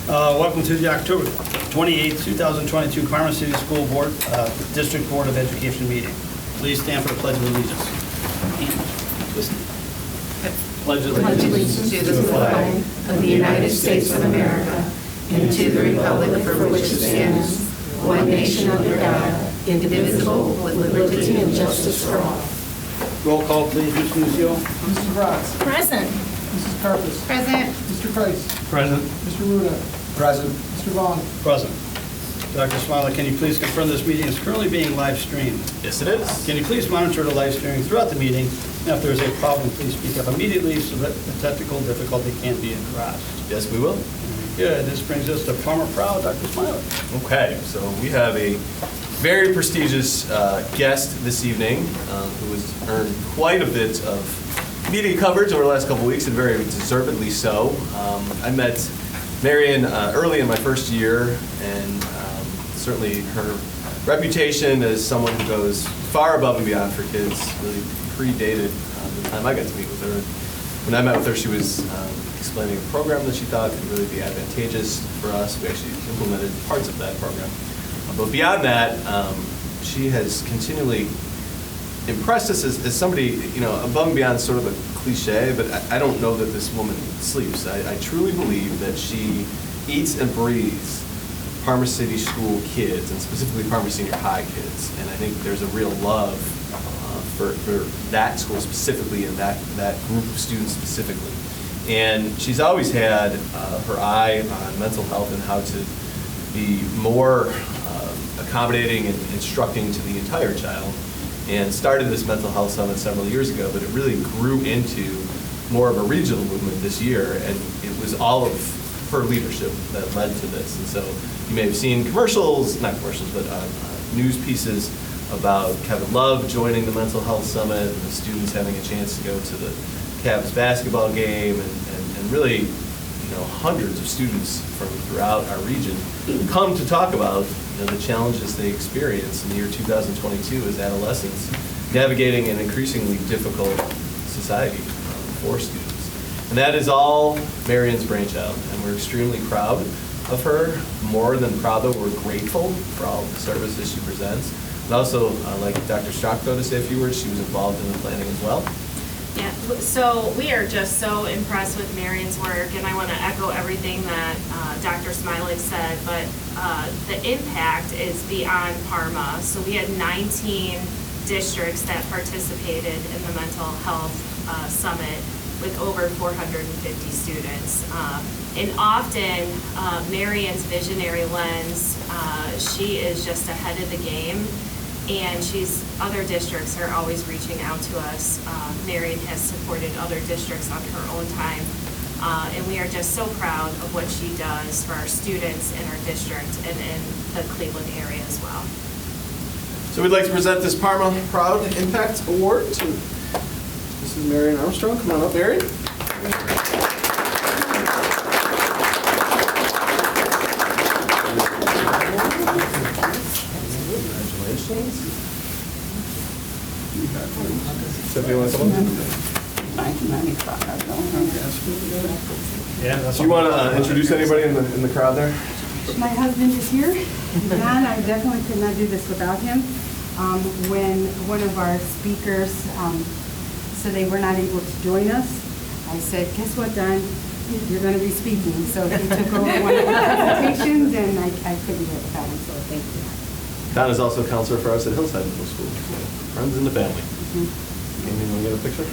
Welcome to the October 28, 2022 Parma City School Board District Board of Education meeting. Please stand for the Pledge of Allegiance. Pledge of allegiance to the flag of the United States of America and to the republic for which it stands, one nation under God, indivisible, with liberty and justice for all. Roll call, please. Mr. Nucio. Mrs. Bratz. Present. Mrs. Carpus. Present. Mr. Price. Present. Mr. Ruda. Present. Mr. Vaughn. Present. Dr. Smiley, can you please confirm this meeting is currently being live streamed? Yes, it is. Can you please monitor the live streaming throughout the meeting? And if there is a problem, please speak up immediately so that the technical difficulty can be addressed. Yes, we will. Good. This brings us to Parma Proud, Dr. Smiley. Okay, so we have a very prestigious guest this evening who has earned quite a bit of media coverage over the last couple of weeks, and very deservedly so. I met Marion early in my first year, and certainly her reputation as someone who goes far above and beyond for kids really predated the time I got to meet with her. When I met with her, she was explaining a program that she thought could really be advantageous for us. We actually implemented parts of that program. But beyond that, she has continually impressed us as somebody, above and beyond sort of a cliche, but I don't know that this woman sleeps. I truly believe that she eats and breathes Parma City School kids, and specifically Parma Senior High kids. And I think there's a real love for that school specifically and that group of students specifically. And she's always had her eye on mental health and how to be more accommodating and instructing to the entire child, and started this mental health summit several years ago, but it really grew into more of a regional movement this year, and it was all of her leadership that led to this. And so you may have seen commercials, not commercials, but news pieces about Kevin Love joining the mental health summit, and the students having a chance to go to the Cavs basketball game, and really, hundreds of students from throughout our region come to talk about the challenges they experience in the year 2022 as adolescents, navigating an increasingly difficult society for students. And that is all Marion's brainchild, and we're extremely proud of her. More than proud, though, we're grateful for all the services she presents. And also, I'd like Dr. Strachko to say a few words. She was involved in the planning as well. Yeah, so we are just so impressed with Marion's work, and I want to echo everything that Dr. Smiley said, but the impact is beyond Parma. So we had 19 districts that participated in the mental health summit with over 450 students. And often, Marion's visionary lens, she is just ahead of the game. And other districts are always reaching out to us. Marion has supported other districts on her own time. And we are just so proud of what she does for our students in our district and in the Cleveland area as well. So we'd like to present this Parma Proud Impact Award to Mrs. Marion Armstrong. Come on up, Marion. Sophie, you want to come up? Yeah, that's Do you want to introduce anybody in the crowd there? My husband is here. John, I definitely could not do this without him. When one of our speakers said they were not able to join us, I said, guess what, Don? You're going to be speaking. So he took over one of the presentations, and I couldn't do it without him, so thank you. Don is also a counselor for us at Hillside Middle School. So friends in the family. Amy, you want to get a picture?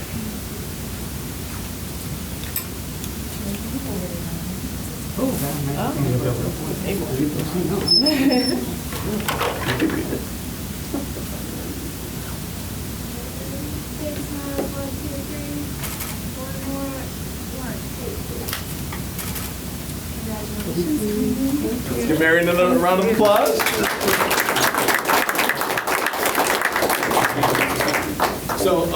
Let's give Marion another round of applause. So,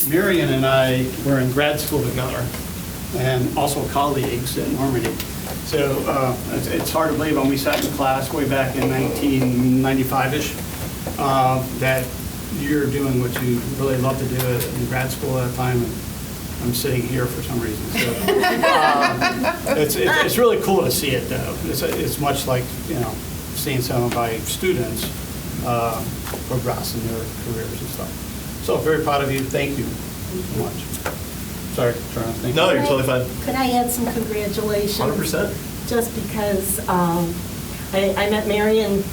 Marion and I were in grad school together, and also colleagues at Normandy. So it's hard to believe when we sat in class way back in 1995-ish that you're doing what you really love to do in grad school at a time. I'm sitting here for some reason. So, it's really cool to see it, though. It's much like, seeing some of my students progress in their careers and stuff. So very proud of you. Thank you so much. Sorry, Charles. Thank you. No, you're totally fine. Could I add some congratulations? 100%. Just because I met Marion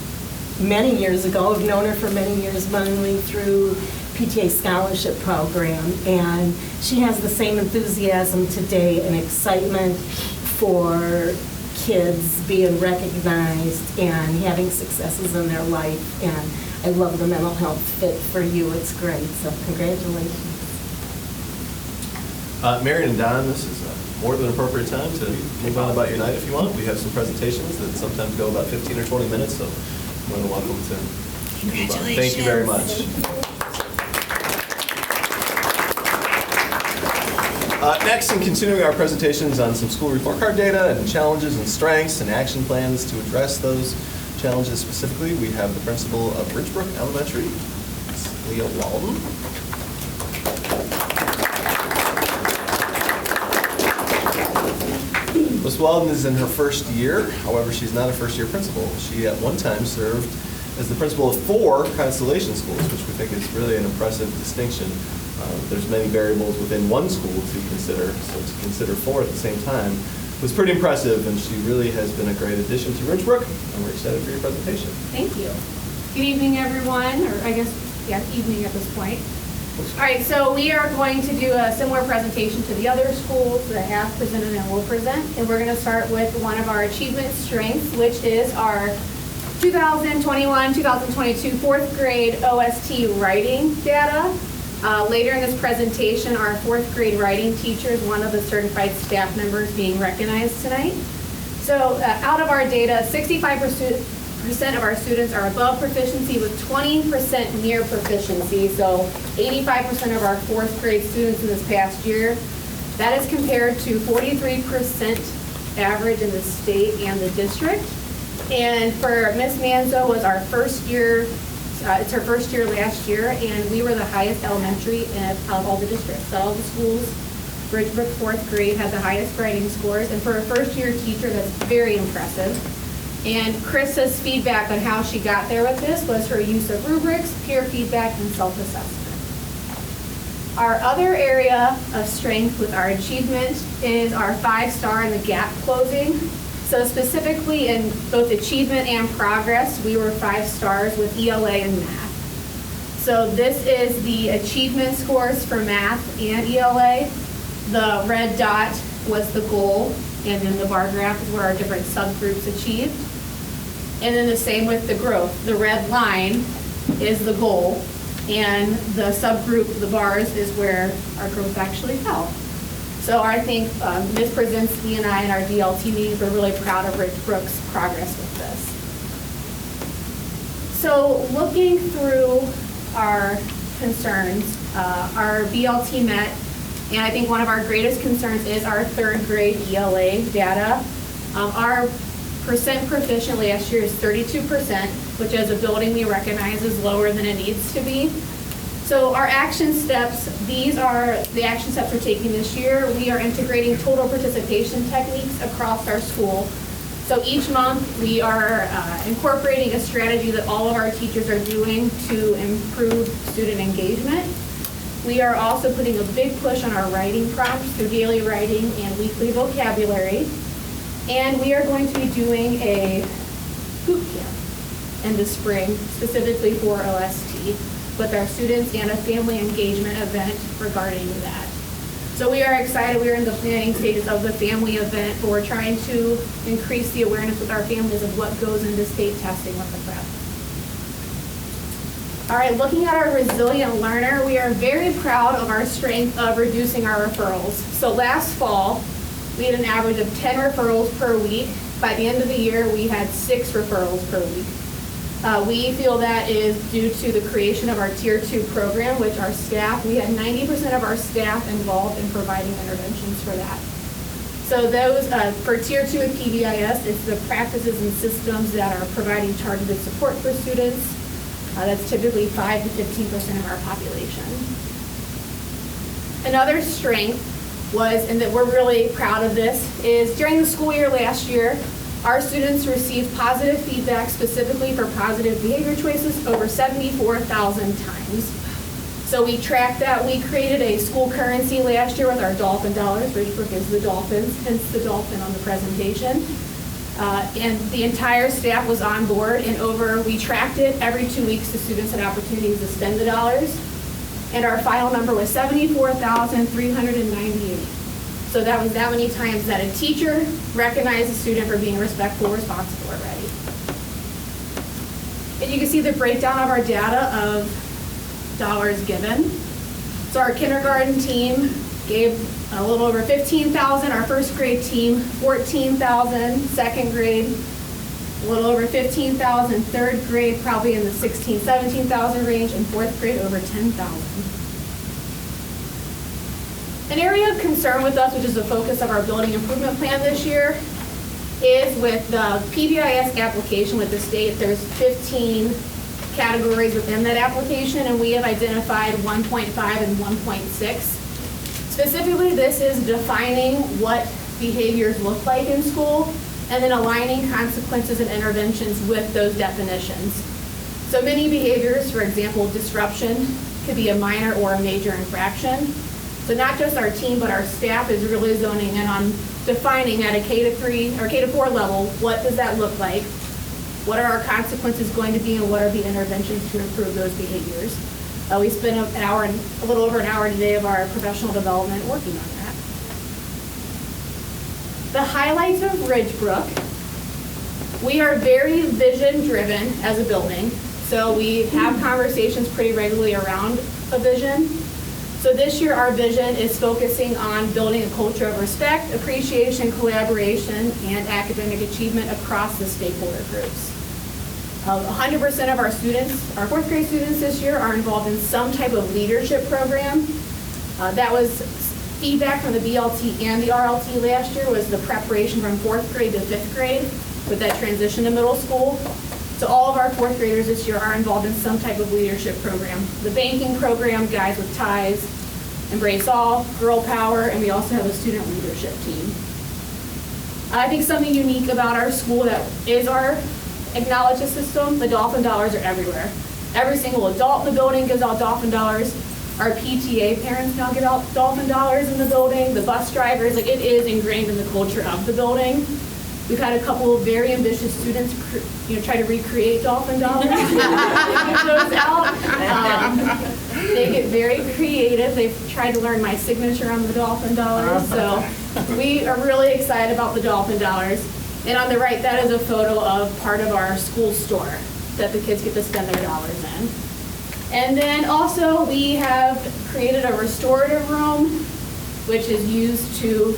many years ago. I've known her for many years, mainly through PTA scholarship program, and she has the same enthusiasm today and excitement for kids being recognized and having successes in their life, and I love the mental health fit for you. It's great, so congratulations. Marion and Don, this is more than an appropriate time to move on about your night if you want. We have some presentations that sometimes go about 15 or 20 minutes, so you're more than welcome to move on. Thank you very much. Next, in continuing our presentations on some school report card data and challenges and strengths and action plans to address those challenges specifically, we have the principal of Ridgebrook Elementary, Leah Walden. Ms. Walden is in her first year. However, she's not a first-year principal. She at one time served as the principal of 4 Constellation schools, which we think is really an impressive distinction. There's many variables within one school to consider, so to consider 4 at the same time was pretty impressive, and she really has been a great addition to Ridgebrook, and we're excited for your presentation. Thank you. Good evening, everyone, or I guess, yeah, evening at this point. All right, so we are going to do a similar presentation to the other schools that have presented and will present, and we're going to start with one of our achievement strengths, which is our 2021-2022 4th grade OST writing data. Later in this presentation, our 4th grade writing teacher is one of the certified staff members being recognized tonight. So out of our data, 65% of our students are above proficiency with 20% near proficiency. So 85% of our 4th grade students in this past year. That is compared to 43% average in the state and the district. And for Miss Manzo was our first year. It's her first year last year, and we were the highest elementary of all the districts. All the schools, Ridgebrook 4th grade had the highest writing scores, and for a first-year teacher, that's very impressive. And Chris's feedback on how she got there with this was her use of rubrics, peer feedback, and self-assessment. Our other area of strength with our achievement is our 5-star in the gap closing. So specifically in both achievement and progress, we were 5 stars with ELA and math. So this is the achievement scores for math and ELA. The red dot was the goal, and then the bar graph is where our different subgroups achieved. And then the same with the growth. The red line is the goal, and the subgroup, the bars, is where our growth actually fell. So I think Ms. Brzezinski and I in our DLT meetings were really proud of Ridgebrook's progress with this. So looking through our concerns, our BLT met, and I think one of our greatest concerns is our 3rd grade ELA data. Our percent proficient last year is 32%, which as a building we recognize is lower than it needs to be. So our action steps, these are the action steps we're taking this year. We are integrating total participation techniques across our school. So each month we are incorporating a strategy that all of our teachers are doing to improve student engagement. We are also putting a big push on our writing prompts through daily writing and weekly vocabulary. And we are going to be doing a boot camp in the spring, specifically for OST, with our students and a family engagement event regarding that. So we are excited. We are in the planning stages of the family event, but we're trying to increase the awareness with our families of what goes into state testing with the prep. All right, looking at our resilient learner, we are very proud of our strength of reducing our referrals. So last fall, we had an average of 10 referrals per week. By the end of the year, we had 6 referrals per week. We feel that is due to the creation of our Tier 2 program, which our staff, we had 90% of our staff involved in providing interventions for that. So those, for Tier 2 with PBIS, it's the practices and systems that are providing targeted support for students. That's typically 5 to 15% of our population. Another strength was, and that we're really proud of this, is during the school year last year, our students received positive feedback specifically for positive behavior choices over 74,000 times. So we tracked that. We created a school currency last year with our dolphin dollars. Ridgebrook is the Dolphins, hence the dolphin on the presentation. And the entire staff was on board, and we tracked it every 2 weeks. The students had opportunities to spend the dollars. And our final number was 74,398. So that was that many times that a teacher recognized a student for being respectful, responsible, or ready. And you can see the breakdown of our data of dollars given. So our kindergarten team gave a little over 15,000, our first grade team 14,000, second grade a little over 15,000, third grade probably in the 16,000, 17,000 range, and fourth grade over 10,000. An area of concern with us, which is the focus of our building improvement plan this year, is with the PBIS application with the state. There's 15 categories within that application, and we have identified 1.5 and 1.6. Specifically, this is defining what behaviors look like in school and then aligning consequences and interventions with those definitions. So many behaviors, for example, disruption, could be a minor or a major infraction. So not just our team, but our staff is really zoning in on defining at a K-3 or K-4 level, what does that look like? What are our consequences going to be, and what are the interventions to improve those behaviors? We spent a little over an hour today of our professional development working on that. The highlights of Ridgebrook. We are very vision-driven as a building, so we have conversations pretty regularly around a vision. So this year, our vision is focusing on building a culture of respect, appreciation, collaboration, and academic achievement across the stakeholder groups. 100% of our students, our fourth grade students this year, are involved in some type of leadership program. That was feedback from the BLT and the RLT last year, was the preparation from fourth grade to fifth grade with that transition to middle school. So all of our fourth graders this year are involved in some type of leadership program. The banking program, Guys with Ties, Embrace All, Girl Power, and we also have a student leadership team. I think something unique about our school that is our Acknowledge the system, the dolphin dollars are everywhere. Every single adult in the building gives out dolphin dollars. Our PTA parents now get out dolphin dollars in the building. The bus drivers, like, it is ingrained in the culture of the building. We've had a couple of very ambitious students, try to recreate dolphin dollars. They give those out. They get very creative. They've tried to learn my signature on the dolphin dollars. So we are really excited about the dolphin dollars. And on the right, that is a photo of part of our school store that the kids get to spend their dollars in. And then also we have created a restorative room, which is used to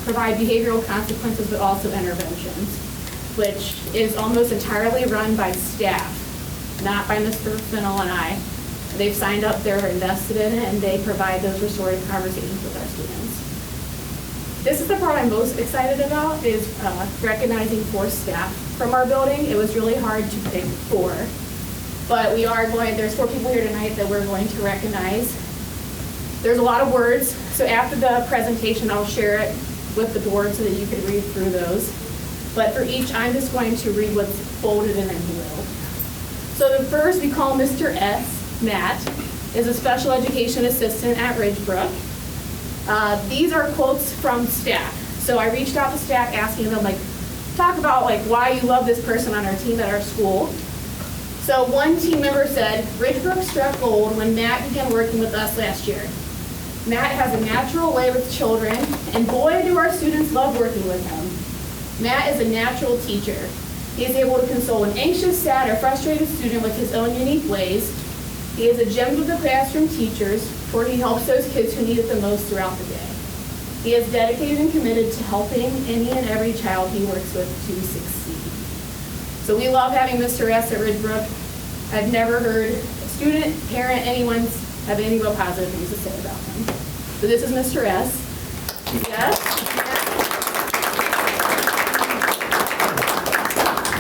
provide behavioral consequences, but also interventions, which is almost entirely run by staff, not by Mr. Fennell and I. They've signed up, they're invested in it, and they provide those restorative conversations with our students. This is the part I'm most excited about, is recognizing 4 staff from our building. It was really hard to pick 4, but there's 4 people here tonight that we're going to recognize. There's a lot of words, so after the presentation, I'll share it with the board so that you can read through those. But for each, I'm just going to read what's bolded and in blue. So the first, we call Mr. S. Matt, is a special education assistant at Ridgebrook. These are quotes from staff. So I reached out to staff asking them, talk about why you love this person on our team at our school. So one team member said, Ridgebrook struck gold when Matt began working with us last year. Matt has a natural way with children, and boy, do our students love working with him. Matt is a natural teacher. He is able to console an anxious, sad, or frustrated student with his own unique ways. He is a gem of the classroom teachers, for he helps those kids who need it the most throughout the day. He is dedicated and committed to helping any and every child he works with to succeed. So we love having Mr. S. at Ridgebrook. I've never heard a student, parent, anyone have any real positive things to say about him. So this is Mr. S. Yes.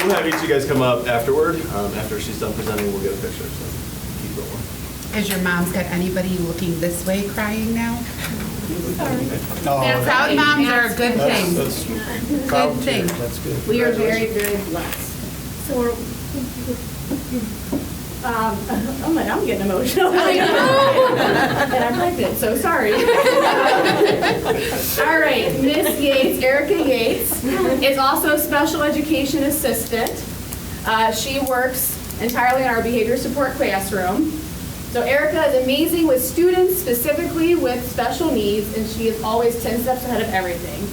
We'll have each of you guys come up afterward. After she's done presenting, we'll get a picture. So keep going. Has your mom's got anybody looking this way crying now? No, Proud moms are a good thing. that's proud Good thing. That's good. We are very, very blessed. So we're, oh my, I'm getting emotional. And I'm pregnant, so sorry. All right, Miss Yates, Erica Yates, is also a special education assistant. She works entirely in our behavior support classroom. So Erica is amazing with students, specifically with special needs, and she is always 10 steps ahead of everything.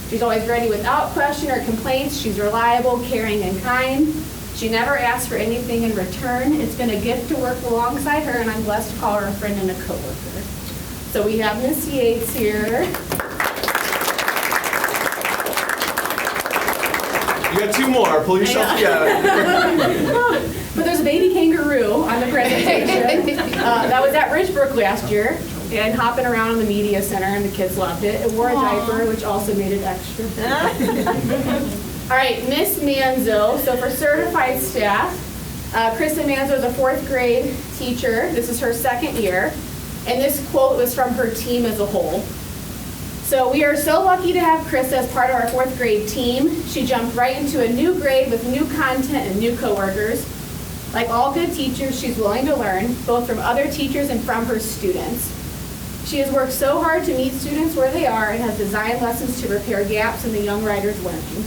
She's always ready without question or complaints. She's reliable, caring, and kind. She never asks for anything in return. It's been a gift to work alongside her, and I'm blessed to call her a friend and a coworker. So we have Miss Yates here. You got two more. Pull yourself together. But there's a baby kangaroo on the presentation. That was at Ridgebrook last year, and hopping around in the media center, and the kids loved it. It wore a diaper, which also made it extra. All right, Miss Manzo. So for certified staff, Kristen Manzo is a 4th grade teacher. This is her 2nd year, and this quote was from her team as a whole. So we are so lucky to have Krista as part of our 4th grade team. She jumped right into a new grade with new content and new coworkers. Like all good teachers, she's willing to learn, both from other teachers and from her students. She has worked so hard to meet students where they are and has designed lessons to repair gaps in the young writer's learning.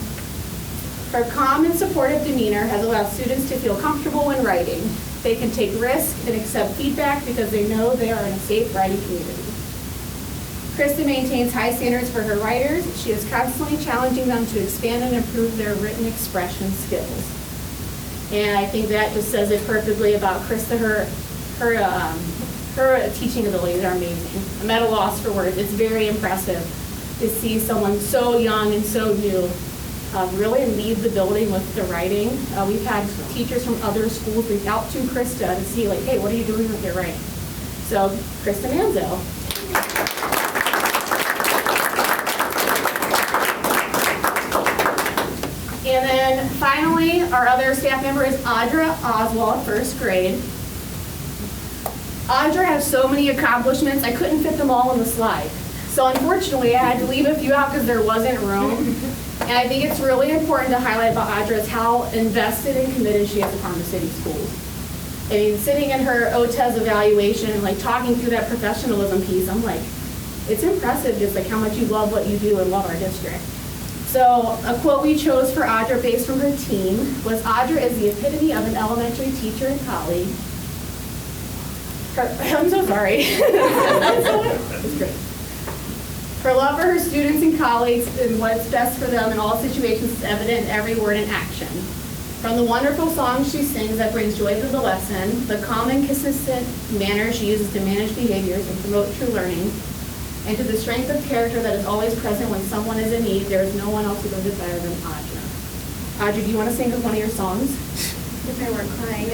Her calm and supportive demeanor has allowed students to feel comfortable when writing. They can take risks and accept feedback because they know they are in a safe writing community. Krista maintains high standards for her writers. She is constantly challenging them to expand and improve their written expression skills. And I think that just says it perfectly about Krista. Her teaching abilities are amazing. I'm at a loss for words. It's very impressive to see someone so young and so new really lead the building with the writing. We've had teachers from other schools reach out to Krista to see, like, hey, what are you doing with your writing? So, Krista Manzo. And then finally, our other staff member is Audra Oswald, 1st grade. Audra has so many accomplishments, I couldn't fit them all in the slide. So unfortunately, I had to leave a few out because there wasn't room. And I think it's really important to highlight about Audra is how invested and committed she is to Parma City Schools. I mean, sitting in her OTES evaluation and like talking through that professionalism piece, I'm like, it's impressive just like how much you love what you do and love our district. So a quote we chose for Audra based from her team was, Audra is the epitome of an elementary teacher and colleague. I'm so sorry. It's great. Her love for her students and colleagues and what's best for them in all situations is evident in every word and action. From the wonderful songs she sings that brings joy to the lesson, the calm and consistent manner she uses to manage behaviors and promote true learning, and to the strength of character that is always present when someone is in need, there is no one else who does it better than Audra. Audra, do you want to sing one of your songs? If I weren't crying.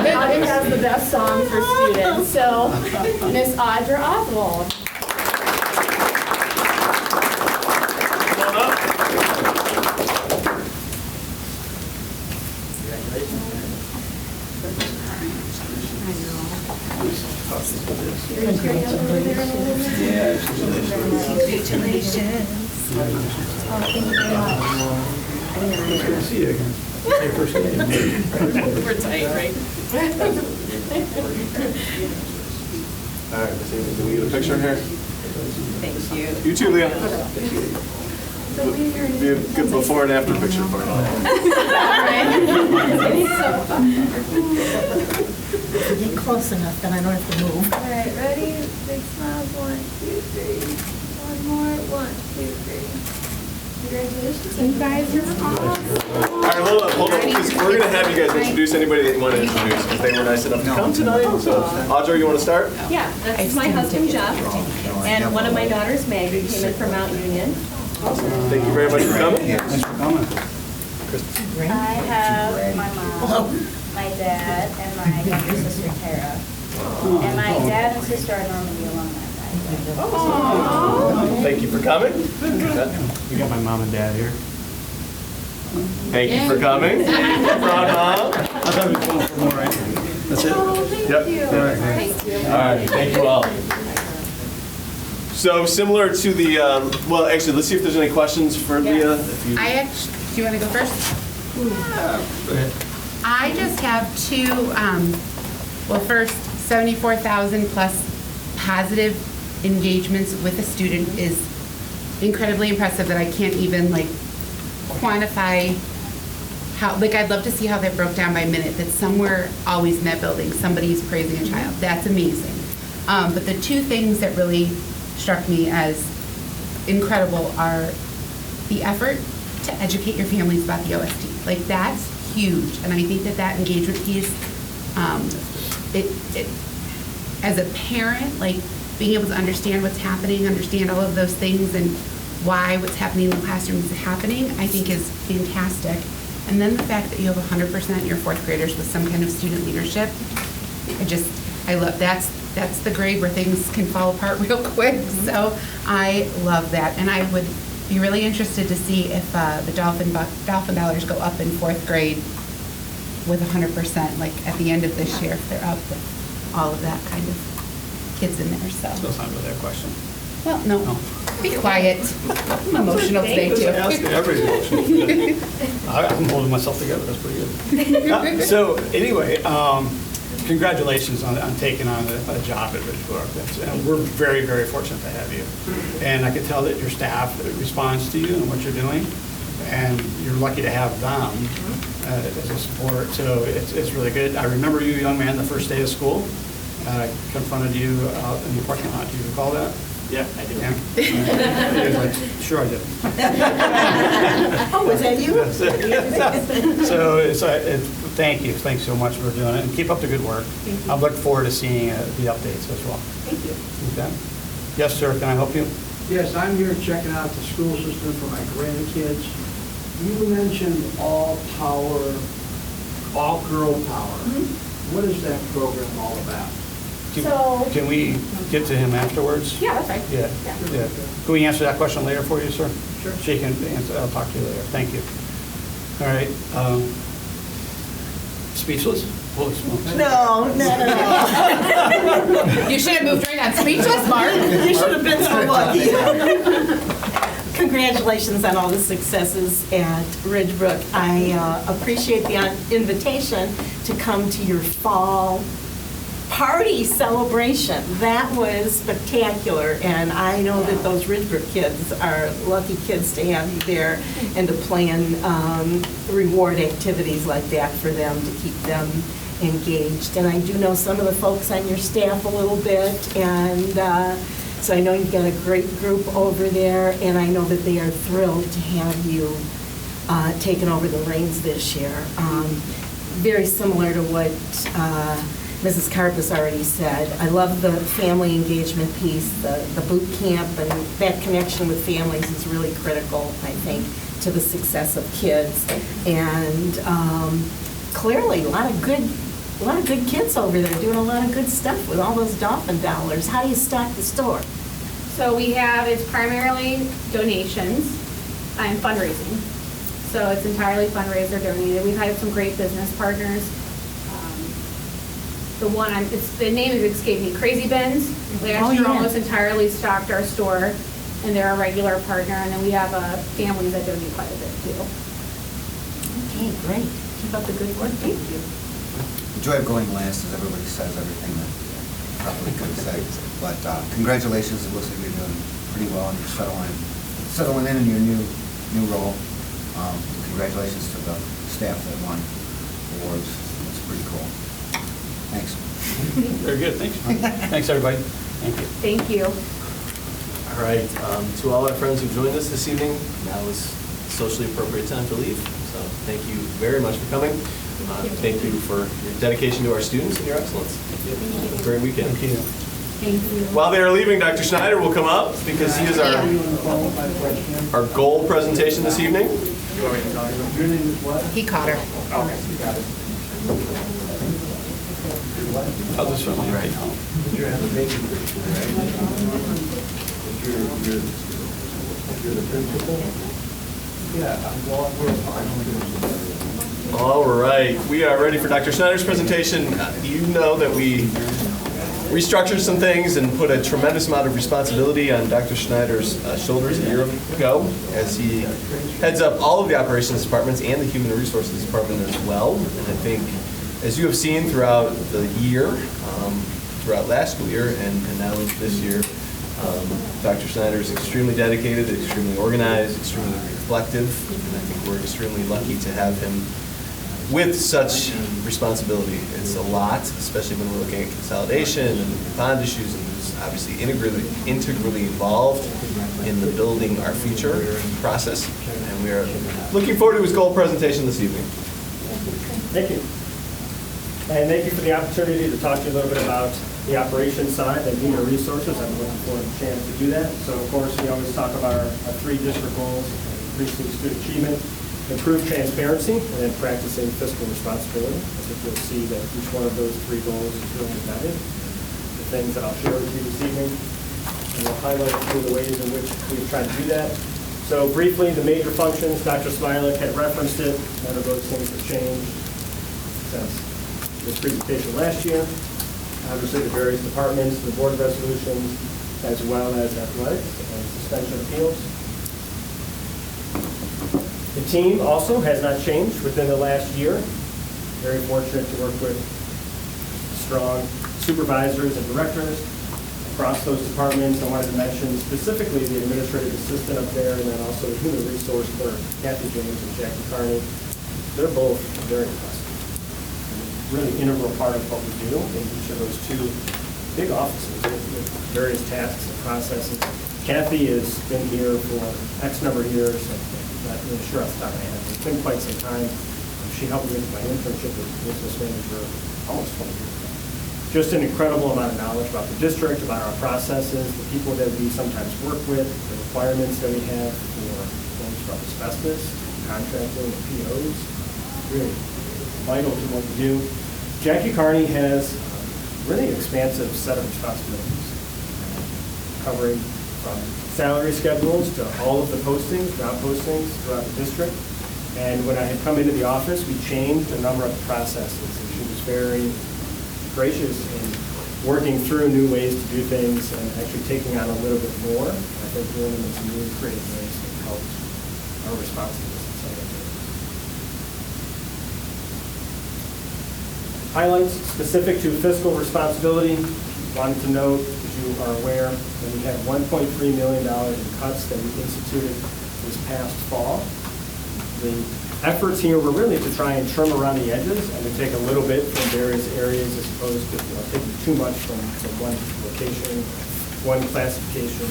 Audra has the best songs for students. So, Miss Audra Oswald. Congratulations. Oh, thank you very much. Good to see you again. Hey, first name. We're tight, right? All right, Miss Amy, do we get a picture in here? Thank you. You too, Leah. Be a good before and after picture for you. Get close enough, then I don't have to move. All right, ready? Big smiles. 1, 2, 3. One more. 1, 2, 3. Congratulations. You guys are awesome. All right, hold on, because we're going to have you guys introduce anybody that you want to introduce, because they were nice enough to come tonight. So, Audra, you want to start? Yeah, that's my husband Jeff, and one of my daughters, Maggie, came in from Mount Union. Awesome. Thank you very much for coming. Thanks for coming. I have my mom, my dad, and my younger sister Tara. And my dad and sister are Normandy alumni. Thank you for coming. We got my mom and dad here. Thank you for coming. Proud mom. I thought we were going for more, right? That's it? Oh, thank Yep. you. All right. Thank you. All right, thank you all. So similar to the, well, actually, let's see if there's any questions for Leah. If you- Do you want to go first? I just have two, well, first, 74,000 plus positive engagements with a student is incredibly impressive that I can't even like quantify how, like I'd love to see how that broke down by minute, that somewhere always in that building, somebody's praising a child. That's amazing. But the two things that really struck me as incredible are the effort to educate your families about the OST. Like that's huge, and I think that that engagement piece, it as a parent, like being able to understand what's happening, understand all of those things, and why what's happening in the classroom is happening, I think is fantastic. And then the fact that you have 100% of your fourth graders with some kind of student leadership, I love that's the grade where things can fall apart real quick. So I love that, and I would be really interested to see if the Dolphin Dollars go up in fourth grade with 100%, like at the end of this year, if they're up with all of that kind of kids in there. So That's not really a question. well, no. Be quiet. I'm emotional today too. Ask every emotional today. I'm holding myself together. That's pretty good. So anyway, congratulations on taking on a job at Ridgebrook. And we're very, very fortunate to have you. And I can tell that your staff responds to you and what you're doing, and you're lucky to have them as a support. So it's really good. I remember you, young man, the first day of school. I confronted you out in the parking lot. Do you recall that? Yeah, I do. Yeah. He was like, sure I did. Oh, was that you? So thank you. Thanks so much for doing it. And keep up the good work. I look forward to seeing the updates as well. Thank you. Okay. Yes, sir. Can I help you? Yes, I'm here checking out the school system for my grandkids. You mentioned all power, all girl power. What is that program all about? Can we get to him afterwards? Yeah, that's right. Yeah. Yeah. Can we answer that question later for you, sir? Sure. She can answer. I'll talk to you later. Thank you. All right. Speechless? Holy smokes. No. You should have moved right on speechless, Mark. You should have been so lucky. Congratulations on all the successes at Ridgebrook. I appreciate the invitation to come to your fall party celebration. That was spectacular, and I know that those Ridgebrook kids are lucky kids to have you there and to plan reward activities like that for them to keep them engaged. And I do know some of the folks on your staff a little bit, and so I know you've got a great group over there, and I know that they are thrilled to have you taken over the reins this year. Very similar to what Mrs. Karpus already said. I love the family engagement piece, the boot camp, and that connection with families is really critical, I think, to the success of kids. And clearly, a lot of good kids over there doing a lot of good stuff with all those Dolphin Dollars. How do you stock the store? So it's primarily donations and fundraising. So it's entirely fundraiser donated. We've had some great business partners. The name has escaped me, Crazy Bins. Last year almost entirely stocked our store, and they're a regular partner. And then we have families that donate quite a bit too. Okay, great. Keep up the good work. Thank you. The joy of going last is everybody says everything that probably could say. But congratulations, it looks like you're doing pretty well and you're settling in your new role. Congratulations to the staff that won awards. It's pretty cool. Thanks. Very good. Thanks. Thanks, everybody. Thank you. Thank you. All right, to all our friends who joined us this evening, now is socially appropriate time to leave. So thank you very much for coming. Thank you for your dedication to our students and your excellence. Have a great weekend. Thank you. Thank you. While they are leaving, Dr. Schneider will come up because he is our goal presentation this evening. Your name is what? He caught her. Okay, you got it. I'll just run right now. You're the principal? Yeah, I'm All right, we are ready for Dr. Schneider's presentation. You know that we restructured some things and put a tremendous amount of responsibility on Dr. Schneider's shoulders a year ago, as he heads up all of the operations departments and the human resources department as well. And I think, as you have seen throughout the year, throughout last school year and now into this year, Dr. Schneider is extremely dedicated, extremely organized, extremely reflective, and I think we're extremely lucky to have him with such responsibility. It's a lot, especially when we're looking at consolidation and bond issues, and who's obviously integrally involved in the building our future process. And we are looking forward to his goal presentation this evening. Thank you. And thank you for the opportunity to talk to you a little bit about the operations side and human resources. I'm looking forward to the chance to do that. So, of course, we always talk about our 3 district goals: increasing student achievement, improve transparency, and then practicing fiscal responsibility. I think you'll see that each one of those 3 goals is really embedded. The things that I'll share with you this evening, and we'll highlight a few of the ways in which we've tried to do that. So briefly, the major functions, Dr. Smilik had referenced it. None of those things have changed since this presentation last year. Obviously, the various departments, the board resolutions, as well as athletics and suspension appeals. The team also has not changed within the last year. Very fortunate to work with strong supervisors and directors across those departments. I wanted to mention specifically the administrative assistant up there, and then also the human resource clerk, Kathy James and Jackie Carney. They're both very impressive. Really integral part of what we do in each of those 2 big offices with various tasks and processes. Kathy has been here for X number of years. I'm not really sure off the top of my head. It's been quite some time. She helped me with my internship as business manager almost 20 years ago. Just an incredible amount of knowledge about the district, about our processes, the people that we sometimes work with, the requirements that we have for things from asbestos, contracting, and POs. Really vital to what we do. Jackie Carney has a really expansive set of responsibilities, covering from salary schedules to all of the postings, job postings throughout the district. And when I had come into the office, we changed a number of the processes, and she was very gracious in working through new ways to do things and actually taking on a little bit more. I think doing them in some really creative ways that helped our responsiveness in some of the areas. Highlights specific to fiscal responsibility. Wanted to note, as you are aware, that we had $1.3 million in cuts that we instituted this past fall. The efforts here were really to try and trim around the edges and to take a little bit from various areas as opposed to taking too much from one location, one classification,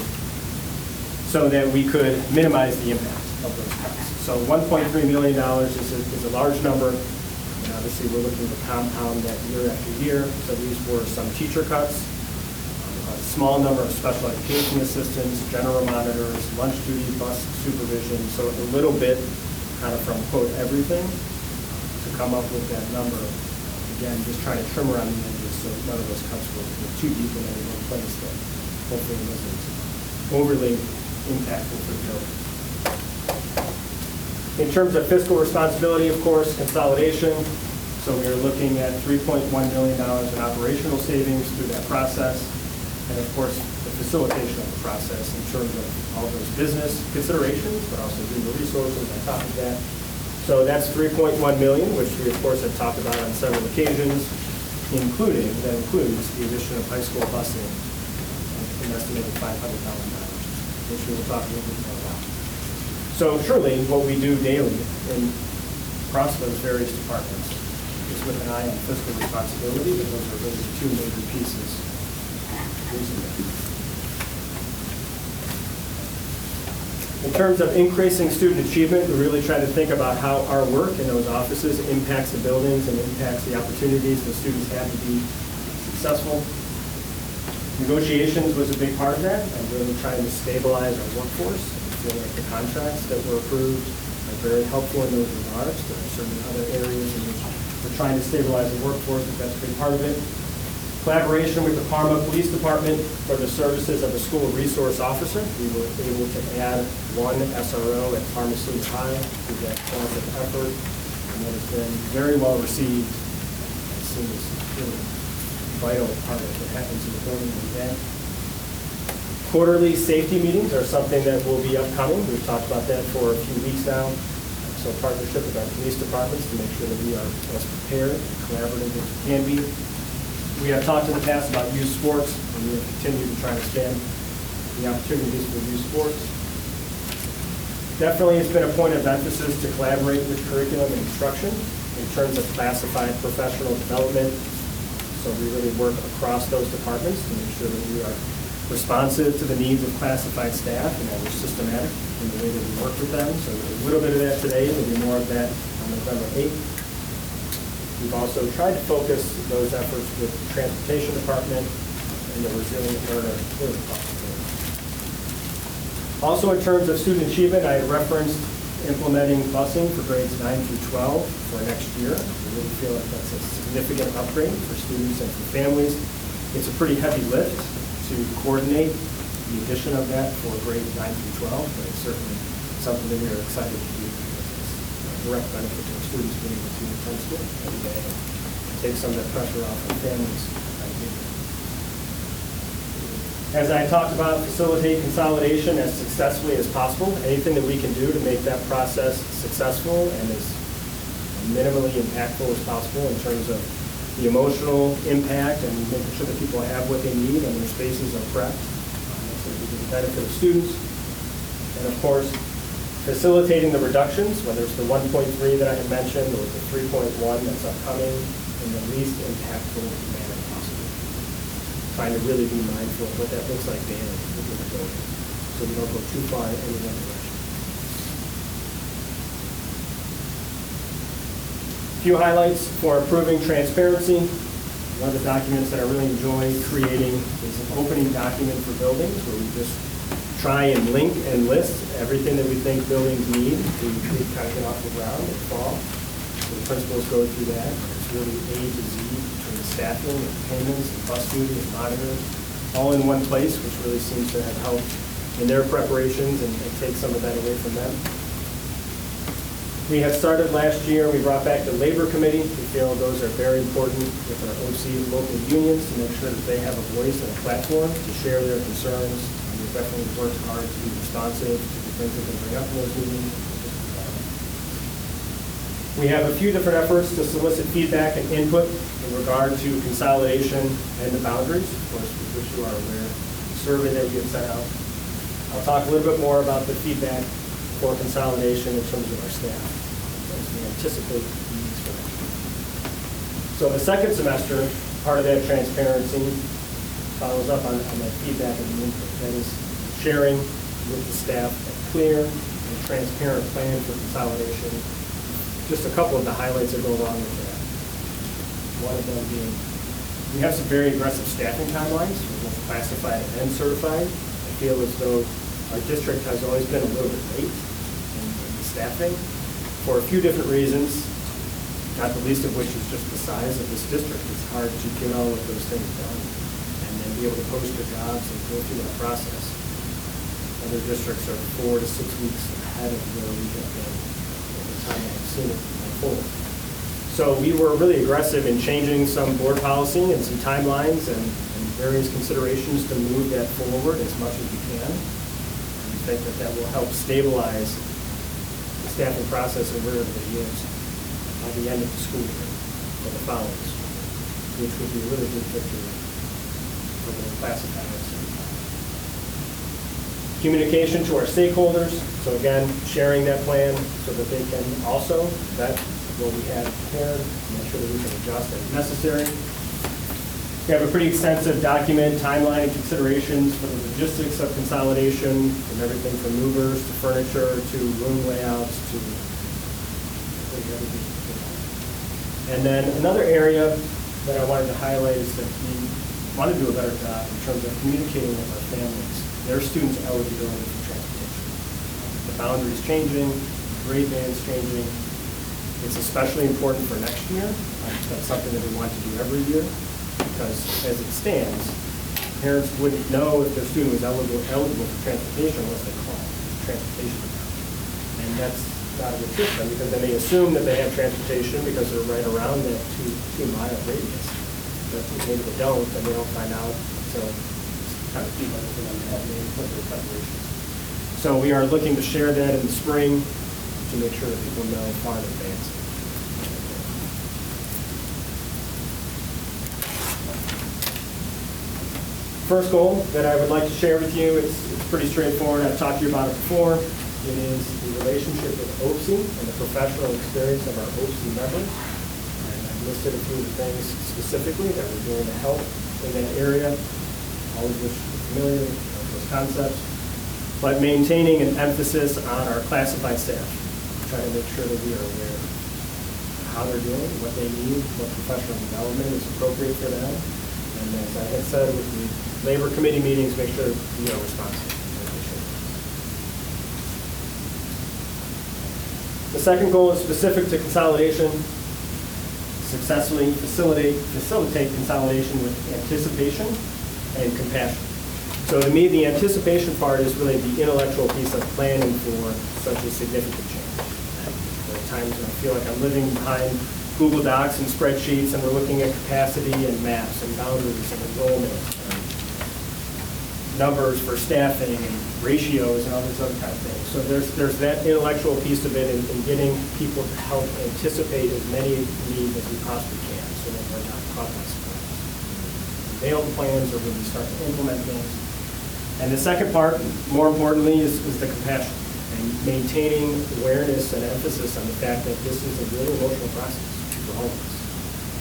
so that we could minimize the impact of those cuts. So $1.3 million is a large number. And obviously, we're looking to compound that year after year. So these were some teacher cuts, a small number of special education assistants, general monitors, lunch duty, bus supervision. So a little bit kind of from, quote, everything to come up with that number. Again, just trying to trim around the edges so none of those cuts were too deep in any one place that hopefully wasn't overly impactful for the building. In terms of fiscal responsibility, of course, consolidation. So we are looking at $3.1 million in operational savings through that process. And of course, the facilitation of the process in terms of all those business considerations, but also human resources on top of that. So that's $3.1 million, which we of course have talked about on several occasions, that includes the addition of high school busing, an estimated $500,000, which we will talk a little bit more about. So truly, what we do daily across those various departments is with an eye on fiscal responsibility, but those are really the 2 major pieces. In terms of increasing student achievement, we really try to think about how our work in those offices impacts the buildings and impacts the opportunities the students have to be successful. Negotiations was a big part of that, and really trying to stabilize our workforce. I feel like the contracts that were approved are very helpful in those regards. There are certainly other areas in which we're trying to stabilize the workforce, but that's a big part of it. Collaboration with the Parma Police Department for the services of a school resource officer. We were able to add 1 SRO at Parma City High through that collaborative effort, and that has been very well received. I've seen this really vital part of what happens in the building every day. Quarterly safety meetings are something that will be upcoming. We've talked about that for a few weeks now. So partnership with our police departments to make sure that we are as prepared and collaborative as we can be. We have talked in the past about youth sports, and we will continue to try to expand the opportunities for youth sports. Definitely, it's been a point of emphasis to collaborate with curriculum and instruction in terms of classified professional development. So we really work across those departments to make sure that we are responsive to the needs of classified staff and that we're systematic in the way that we work with them. So there's a little bit of that today, maybe more of that on November 8th. We've also tried to focus those efforts with the transportation department and the resilient learner department. Also, in terms of student achievement, I referenced implementing busing for grades 9 through 12 for next year. We really feel like that's a significant upgrade for students and for families. It's a pretty heavy lift to coordinate the addition of that for grades 9 through 12, but it's certainly something that we are excited to do because it's a direct benefit to our students being able to attend school every day and take some of that pressure off of families. As I talked about, facilitate consolidation as successfully as possible. Anything that we can do to make that process successful and as minimally impactful as possible in terms of the emotional impact and making sure that people have what they need and their spaces are prepped. That's going to be to the benefit of students. And of course, facilitating the reductions, whether it's the 1.3 that I had mentioned or the 3.1 that's upcoming, in the least impactful manner possible. Trying to really be mindful of what that looks like daily within the building, so we don't go too far in any one direction. A few highlights for improving transparency. One of the documents that I really enjoy creating is an opening document for buildings where we just try and link and list everything that we think buildings need to kind of get off the ground and fall. So the principals go through that. It's really A to Z between the staffing and payments and bus duty and monitors, all in one place, which really seems to have helped in their preparations and take some of that away from them. We had started last year, we brought back the labor committee. We feel those are very important with our OC local unions to make sure that they have a voice and a platform to share their concerns. And we've definitely worked hard to be responsive to the things that they bring up in those meetings. We have a few different efforts to solicit feedback and input in regard to consolidation and the boundaries, of course, which you are aware. The survey that we have sent out. I'll talk a little bit more about the feedback for consolidation in terms of our staff, as we anticipate needs for that. So the second semester, part of that transparency follows up on that feedback and the input. That is sharing with the staff a clear and transparent plan for consolidation. Just a couple of the highlights that go along with that. One of them being, we have some very aggressive staffing timelines, both classified and certified. I feel as though our district has always been a little bit late in staffing for a few different reasons, not the least of which is just the size of this district. It's hard to get all of those things done and then be able to post your jobs and go through that process. Other districts are 4 to 6 weeks ahead of where we have been at the time I've seen it unfold. So we were really aggressive in changing some board policy and some timelines and various considerations to move that forward as much as we can. We think that that will help stabilize the staffing process and wherever it is by the end of the school year or the following school year, which would be a really good victory for the classified. Communication to our stakeholders. So again, sharing that plan so that they can also vet what we had prepared, make sure that we can adjust as necessary. We have a pretty extensive document, timeline, and considerations for the logistics of consolidation, from everything from movers to furniture to room layouts to everything. And then another area that I wanted to highlight is that we want to do a better job in terms of communicating with our families, their students' eligibility for transportation. The boundaries changing, grade bands changing. It's especially important for next year. That's something that we want to do every year because as it stands, parents wouldn't know if their student was eligible for transportation unless they call the transportation department. And that's not a good system because then they assume that they have transportation because they're right around that 2 mile radius. but maybe they don't, and they don't find out until it's kind of too late for them to have any input their preparations. So we are looking to share that in the spring to make sure that people know far in advance. First goal that I would like to share with you, it's pretty straightforward. I've talked to you about it before. It is the relationship with OPSI and the professional experience of our OPSI members. And I've listed a few of the things specifically that we're doing to help in that area, all of which are familiar with those concepts. But maintaining an emphasis on our classified staff, trying to make sure that we are aware of how they're doing, what they need, what professional development is appropriate for them. And as I had said with the labor committee meetings, make sure we are responsible. The second goal is specific to consolidation. Successfully facilitate consolidation with anticipation and compassion. So to me, the anticipation part is really the intellectual piece of planning for such a significant change. There are times when I feel like I'm living behind Google Docs and spreadsheets, and we're looking at capacity and maps and boundaries and enrollment and numbers for staffing and ratios and all these other kind of things. So there's that intellectual piece of it in getting people to help anticipate as many needs as we possibly can so that we're not caught by surprise. Nail the plans or when we start to implement things. And the second part, more importantly, is the compassion and maintaining awareness and emphasis on the fact that this is a really emotional process for all of us.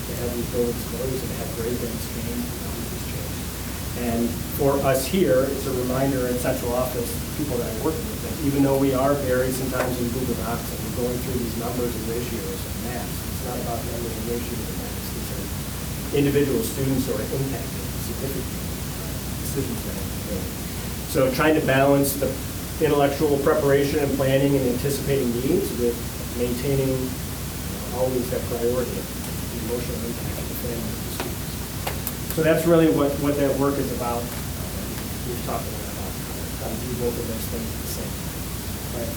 To have these buildings closed and to have grade banks changed and boundaries changed. And for us here, it's a reminder in central office, people that I'm working with, that even though we are buried sometimes in Google Docs and we're going through these numbers and ratios and maps, it's not about numbers and ratios and maps. These are individual students who are impacted significantly decisions that have been made. So trying to balance the intellectual preparation and planning and anticipating needs with maintaining always that priority of the emotional impact of the family and the students. So that's really what that work is about. We've talked about how to do both of those things at the same time.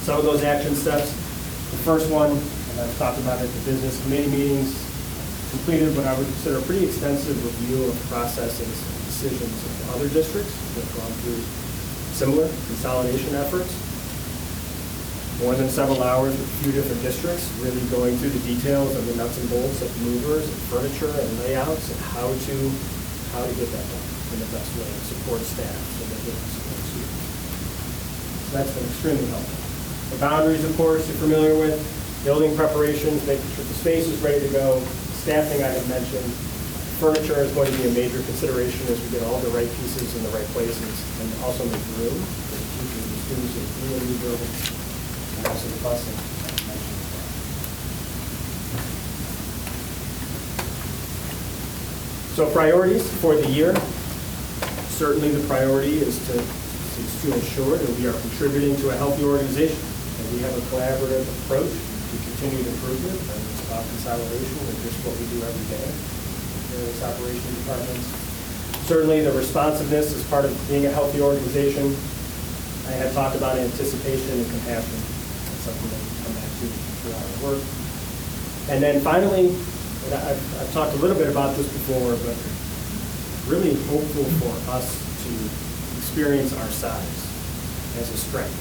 Some of those action steps. The first one, and I've talked about it at the business committee meetings, completed what I would consider a pretty extensive review of processes and decisions of other districts that have gone through similar consolidation efforts. More than several hours with a few different districts, really going through the details of the nuts and bolts of movers and furniture and layouts and how to get that done in the best way and support staff so that they can support students. So that's been extremely helpful. The boundaries, of course, you're familiar with. Building preparations, making sure the space is ready to go. Staffing, I had mentioned. Furniture is going to be a major consideration as we get all the right pieces in the right places, and also make room for the teachers and students who will be in the buildings, and also the busing. So priorities for the year. Certainly the priority is to ensure that we are contributing to a healthy organization, and we have a collaborative approach to continued improvement, and it's about consolidation and just what we do every day. Various operation departments. Certainly the responsiveness is part of being a healthy organization. I had talked about anticipation and compassion. That's something that we come back to throughout our work. And then finally, and I've talked a little bit about this before, but really hopeful for us to experience our size as a strength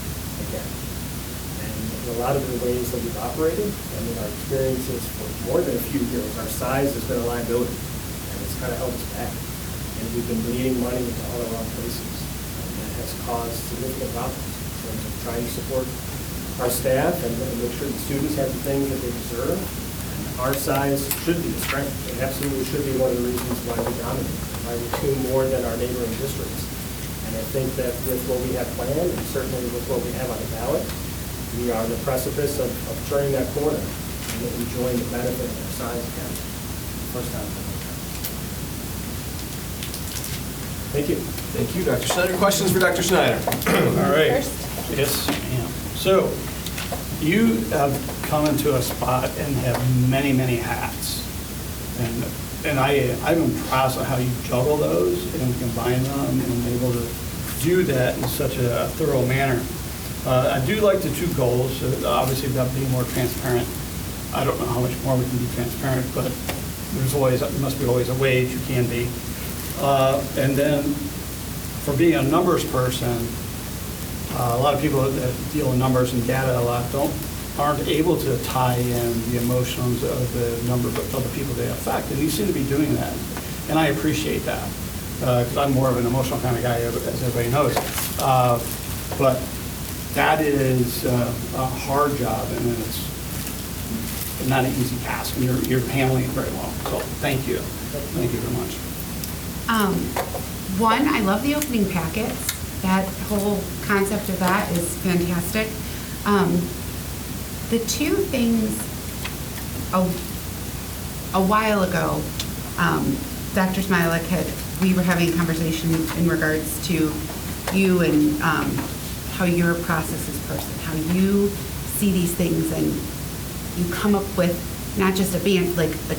again. And in a lot of the ways that we've operated and in our experiences for more than a few years, our size has been a liability. It's kind of held us back. And we've been bleeding money into all the wrong places. And that has caused significant problems in terms of trying to support our staff and make sure the students have the things that they deserve. And our size should be a strength. It absolutely should be one of the reasons why we dominate, why we do more than our neighboring districts. And I think that with what we have planned, and certainly with what we have on the ballot, we are on the precipice of turning that corner and enjoying the benefit of our size again. First time. Thank you. Thank you, Dr. Schneider. Questions for Dr. Schneider? All right. Yes, ma'am. So you have come into a spot and have many, many hats. And I'm impressed at how you juggle those and combine them and able to do that in such a thorough manner. I do like the two goals, obviously about being more transparent. I don't know how much more we can be transparent, but must be always a wage, you can be. And then for being a numbers person, a lot of people that deal in numbers and data a lot aren't able to tie in the emotions of the number of the people they affect, and you seem to be doing that, and I appreciate that, because I'm more of an emotional kind of guy, as everybody knows. But that is a hard job, and it's not an easy task, and you're handling it very well. So thank you. Thank you very much. One, I love the opening packets. That whole concept of that is fantastic. The two things, a while ago, Dr. Smilek we were having a conversation in regards to you and how you're a processes person, how you see these things and you come up with not just a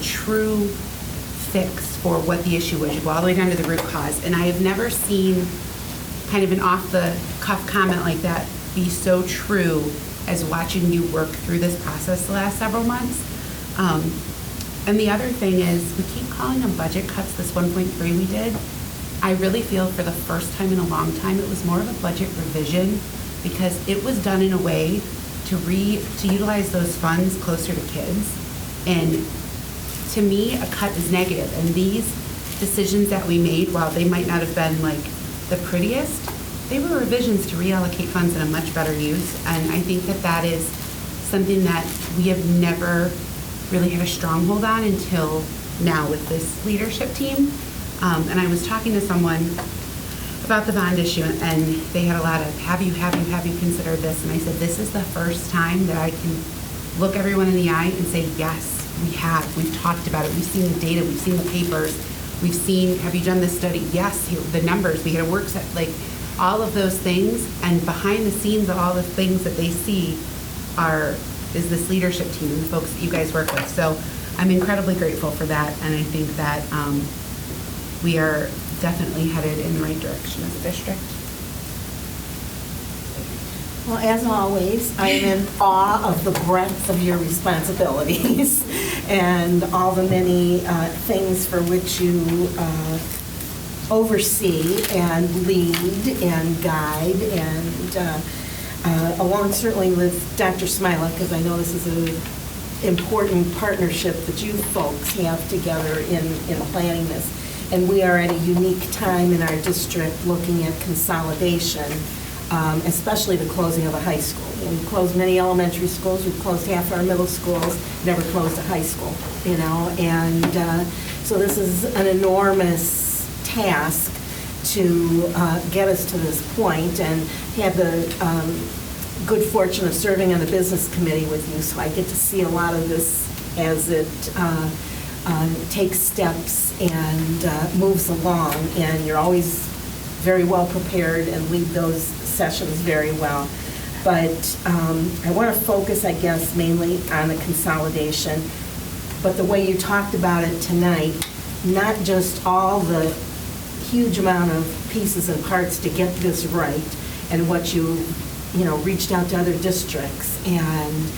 true fix for what the issue was. You go all the way down to the root cause. And I have never seen kind of an off-the-cuff comment like that be so true as watching you work through this process the last several months. And the other thing is, we keep calling them budget cuts, this 1.3 we did. I really feel for the first time in a long time, it was more of a budget revision because it was done in a way to utilize those funds closer to kids. And to me, a cut is negative. And these decisions that we made, while they might not have been like the prettiest, they were revisions to reallocate funds in a much better use. And I think that that is something that we have never really had a stronghold on until now with this leadership team. And I was talking to someone about the bond issue, and they had a lot of, have you considered this? And I said, this is the first time that I can look everyone in the eye and say, yes, we have. We've talked about it. We've seen the data. We've seen the papers. We've seen, have you done this study? Yes, the numbers. We had a work set, all of those things. And behind the scenes of all the things that they see is this leadership team and the folks that you guys work with. So I'm incredibly grateful for that. And I think that we are definitely headed in the right direction as a district. Well, as always, I am in awe of the breadth of your responsibilities and all the many things for which you oversee and lead and guide, and along certainly with Dr. Smilek, because I know this is an important partnership that you folks have together in planning this. And we are at a unique time in our district looking at consolidation, especially the closing of a high school. We've closed many elementary schools, we've closed half our middle schools, never closed a high school, and so this is an enormous task to get us to this point, and had the good fortune of serving on the business committee with you, so I get to see a lot of this as it takes steps and moves along, and you're always very well prepared and lead those sessions very well. But I want to focus, I guess, mainly on the consolidation, but the way you talked about it tonight, not just all the huge amount of pieces and parts to get this right, and what you reached out to other districts and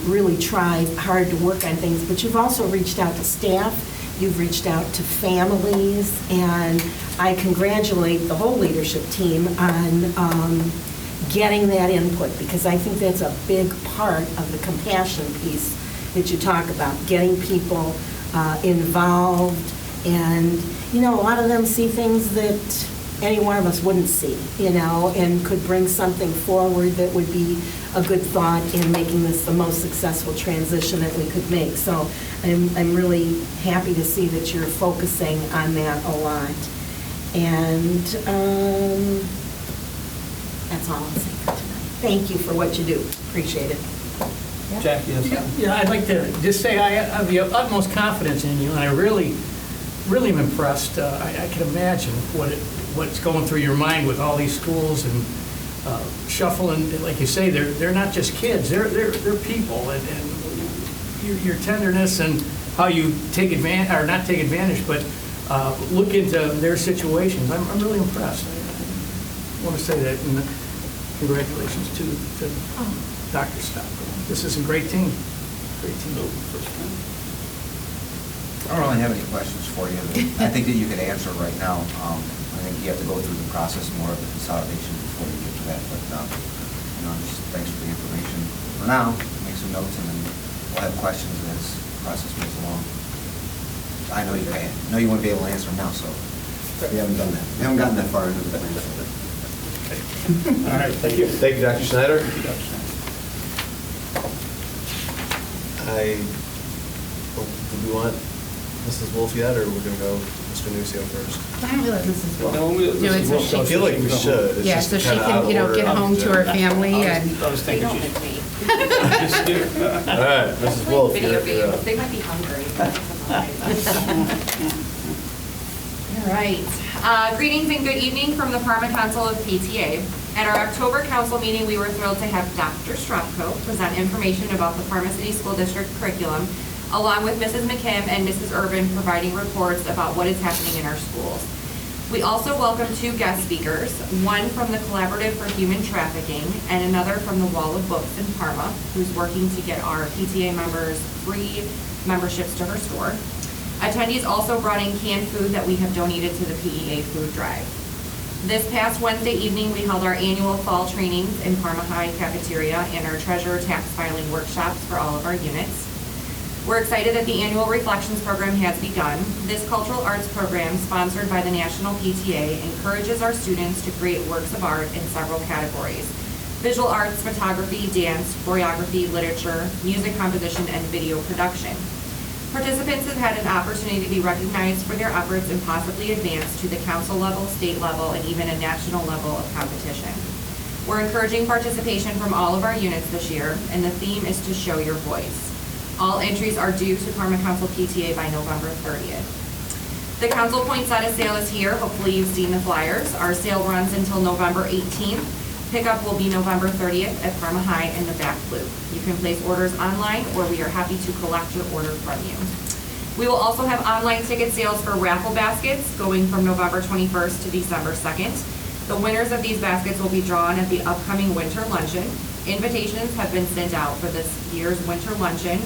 really tried hard to work on things, but you've also reached out to staff, you've reached out to families, and I congratulate the whole leadership team on getting that input, because I think that's a big part of the compassion piece that you talk about, getting people involved, and a lot of them see things that any one of us wouldn't see, and could bring something forward that would be a good thought in making this the most successful transition that we could make. So I'm really happy to see that you're focusing on that a lot. And that's all I'll say for tonight. Thank you for what you do. Appreciate it. Jackie, Yeah, I'd like to just say I have the utmost confidence in you, and I really am impressed. I can imagine what's going through your mind with all these schools and shuffling. Like you say, they're not just kids; they're people, and your tenderness and how you take advantage, or not take advantage, but look into their situations. I'm really impressed. I want to say that, and congratulations to Dr. Scott. This is a great team. Great team. I don't really have any questions for you that I think that you could answer right now. I think you have to go through the process more of the consolidation before you get to that, but, just thanks for the information. For now, make some notes, and then we'll have questions as the process moves along. I know you can't. I know you won't be able to answer them now, so we haven't done that. We haven't gotten that far into the plan. All right, thank you. Thank you, Dr. Schneider. Thank you, Dr. Schneider. Do we want Mrs. Wolf yet, or we're going to go Mr. Nucio first? Why don't we let Mrs. Wolf No, do it so I feel like we should. It's Yeah, just so she kinda out can, of order. get home to her family and. I was thinking she's. All right, Mrs. Wolf. Video you're up. games, they might be hungry. All right. Greetings and good evening from the Parma Council of PTA. At our October council meeting, we were thrilled to have Dr. Stropko present information about the Parma City School District curriculum, along with Mrs. McKim and Mrs. Urban providing reports about what is happening in our schools. We also welcome 2 guest speakers, one from the Collaborative for Human Trafficking and another from the Wall of Books in Parma, who's working to get our PTA members free memberships to her store. Attendees also brought in canned food that we have donated to the PEA food drive. This past Wednesday evening, we held our annual fall trainings in Parma High cafeteria and our treasurer tax filing workshops for all of our units. We're excited that the annual Reflections program has begun. This cultural arts program, sponsored by the National PTA, encourages our students to create works of art in several categories: visual arts, photography, dance, choreography, literature, music composition, and video production. Participants have had an opportunity to be recognized for their efforts and possibly advance to the council level, state level, and even a national level of competition. We're encouraging participation from all of our units this year, and the theme is to show your voice. All entries are due to Parma Council PTA by November 30th. The Council Poinsettia sale is here. Hopefully you've seen the flyers. Our sale runs until November 18th. Pickup will be November 30th at Parma High in the back loop. You can place orders online, or we are happy to collect your order from you. We will also have online ticket sales for raffle baskets going from November 21st to December 2nd. The winners of these baskets will be drawn at the upcoming winter luncheon. Invitations have been sent out for this year's winter luncheon.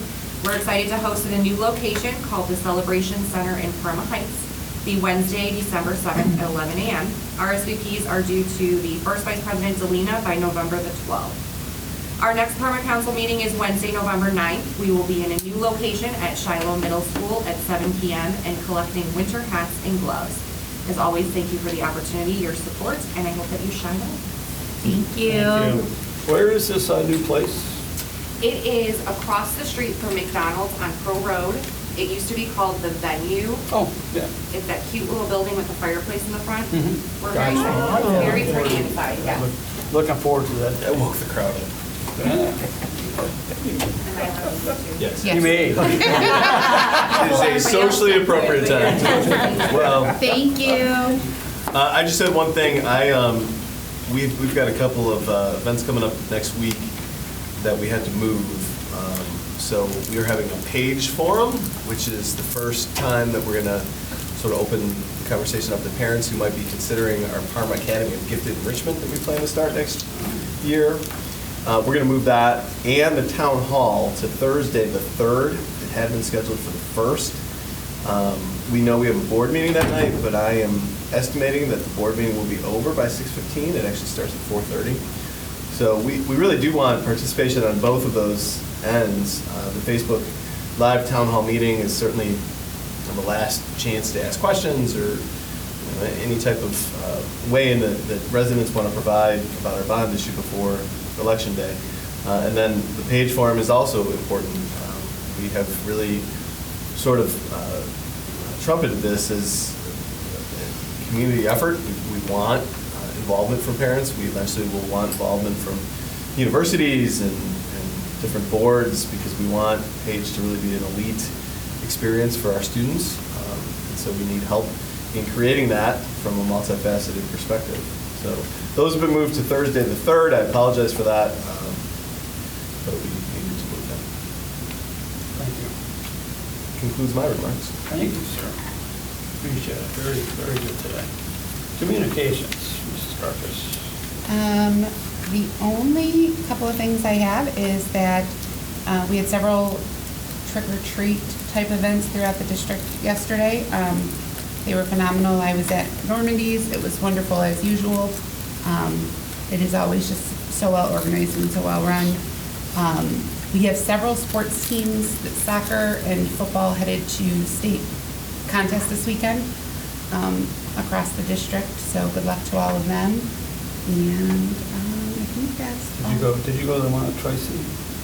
We're excited to host at a new location called the Celebration Center in Parma Heights, the Wednesday, December 7th at 11 a.m. RSVPs are due to the First Vice President Delina by November the 12th. Our next Parma Council meeting is Wednesday, November 9th. We will be in a new location at Shiloh Middle School at 7 p.m. and collecting winter hats and gloves. As always, thank you for the opportunity, your support, and I hope that you shine out. Thank you. Thank you. Where is this new place? It is across the street from McDonald's on Crow Road. It used to be called The Venue. Oh, yeah. It's that cute little building with the fireplace in the front. Mhm. We're very Gotcha. excited. Very pretty inside, yeah. Looking forward to that. That woke the crowd up. Yes. You may. It is a socially appropriate time. Well, Thank you. I just said one thing. We've got a couple of events coming up next week that we had to move. So we are having a page forum, which is the first time that we're going to sort of open the conversation up to parents who might be considering our Parma Academy of Gifted Enrichment that we plan to start next year. We're going to move that and the town hall to Thursday the 3rd. It had been scheduled for the 1st. We know we have a board meeting that night, but I am estimating that the board meeting will be over by 6:15. It actually starts at 4:30. So we really do want participation on both of those ends. The Facebook Live Town Hall meeting is certainly the last chance to ask questions or any type of way in that residents want to provide about our bond issue before Election Day. And then the page forum is also important. We have really sort of trumpeted this as a community effort. We want involvement from parents. We eventually will want involvement from universities and different boards because we want PAGE to really be an elite experience for our students. And so we need help in creating that from a multifaceted perspective. So those have been moved to Thursday the 3rd. I apologize for that, but we needed to move them. Thank you. Concludes my remarks. Thank you, sir. Appreciate it. Very, very good today. Communications, Mrs. Carpus. The only couple of things I have is that we had several trick-or-treat type events throughout the district yesterday. They were phenomenal. I was at Normandy's. It was wonderful as usual. It is always just so well organized and so well run. We have several sports teams, soccer and football, headed to state contests this weekend across the district. So good luck to all of them. And I think that's all. Did you go to the one at Tracy?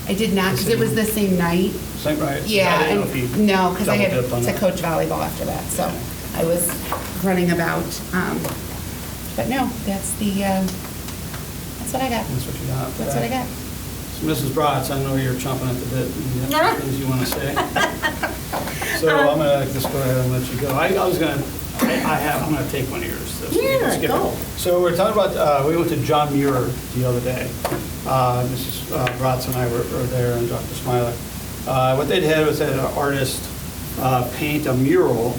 I did not, because it was the same night. Same, right? Yeah, I didn't know if you no, because I had double-dipped on to that. coach volleyball after that, so I was running about. But no, that's what I got. That's what you got. That's what I got. So Mrs. Bratz, I know you're chomping at the bit, and you have some things you want to say. So I'm going to just go ahead and let you go. I'm going to take one of yours. Yeah, go. So we're talking about, we went to John Muir the other day. Mrs. Bratz and I were there, and Dr. Smiley. What they had was an artist paint a mural,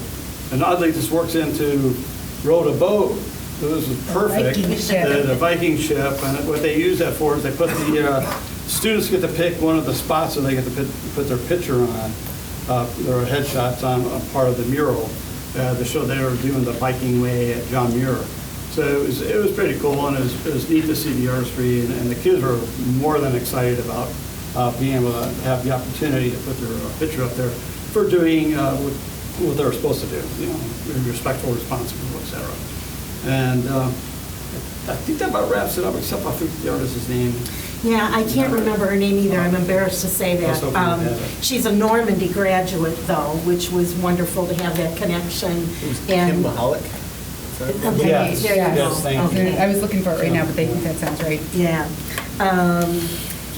and oddly this works into rowed a boat. This was perfect. The Viking ship, and what they use that for is they put the students get to pick one of the spots and they get to put their picture on, their headshots on a part of the mural to show they were doing the Viking way at John Muir. So it was pretty cool, and it was neat to see the artistry, and the kids were more than excited about being able to have the opportunity to put their picture up there for doing what they were supposed to do, respectful, responsible, etc. And I think that about wraps it up, except I think the artist's name. Yeah, I can't remember her name either. I'm embarrassed to say that. She's a Normandy graduate, though, which was wonderful to have that connection. It was Kim Mahalik? Okay, Yes, there you go. yes, thank you. I was looking for it right now, but I think that sounds right. Yeah.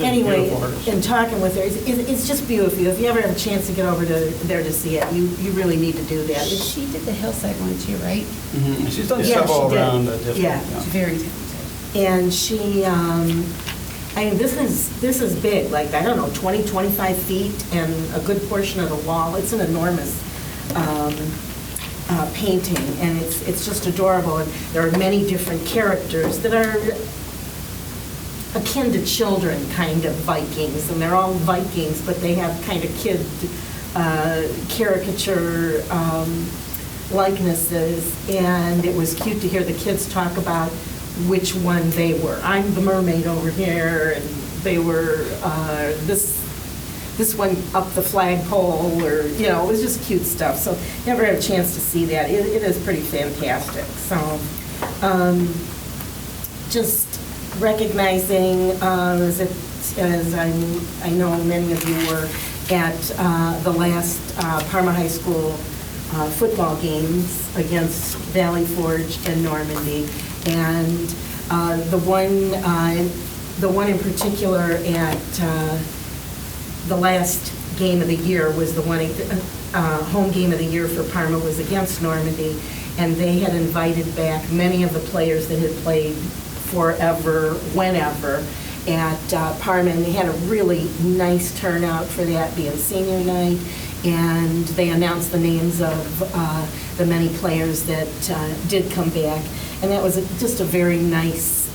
Anyway, in talking with her, it's just beautiful. If you ever have a chance to get over there to see it, you really need to do that. She did the hillside one too, right? Mm-hmm. She's done several around the district. Yeah. She's very talented. And she, I mean, this is big, like, I don't know, 20, 25 feet, and a good portion of the wall. It's an enormous painting, and it's just adorable. And there are many different characters that are akin to children, kind of Vikings, and they're all Vikings, but they have kind of kid caricature likenesses, and it was cute to hear the kids talk about which one they were. I'm the mermaid over here, and they were this one up the flagpole, or, it was just cute stuff. So never had a chance to see that. It is pretty fantastic. So just recognizing, as I know many of you were at the last Parma High School football games against Valley Forge and Normandy, and the one in particular at the last game of the year was the one, home game of the year for Parma was against Normandy, and they had invited back many of the players that had played forever, whenever, at Parma, and they had a really nice turnout for that, being senior night, and they announced the names of the many players that did come back, and that was just a very nice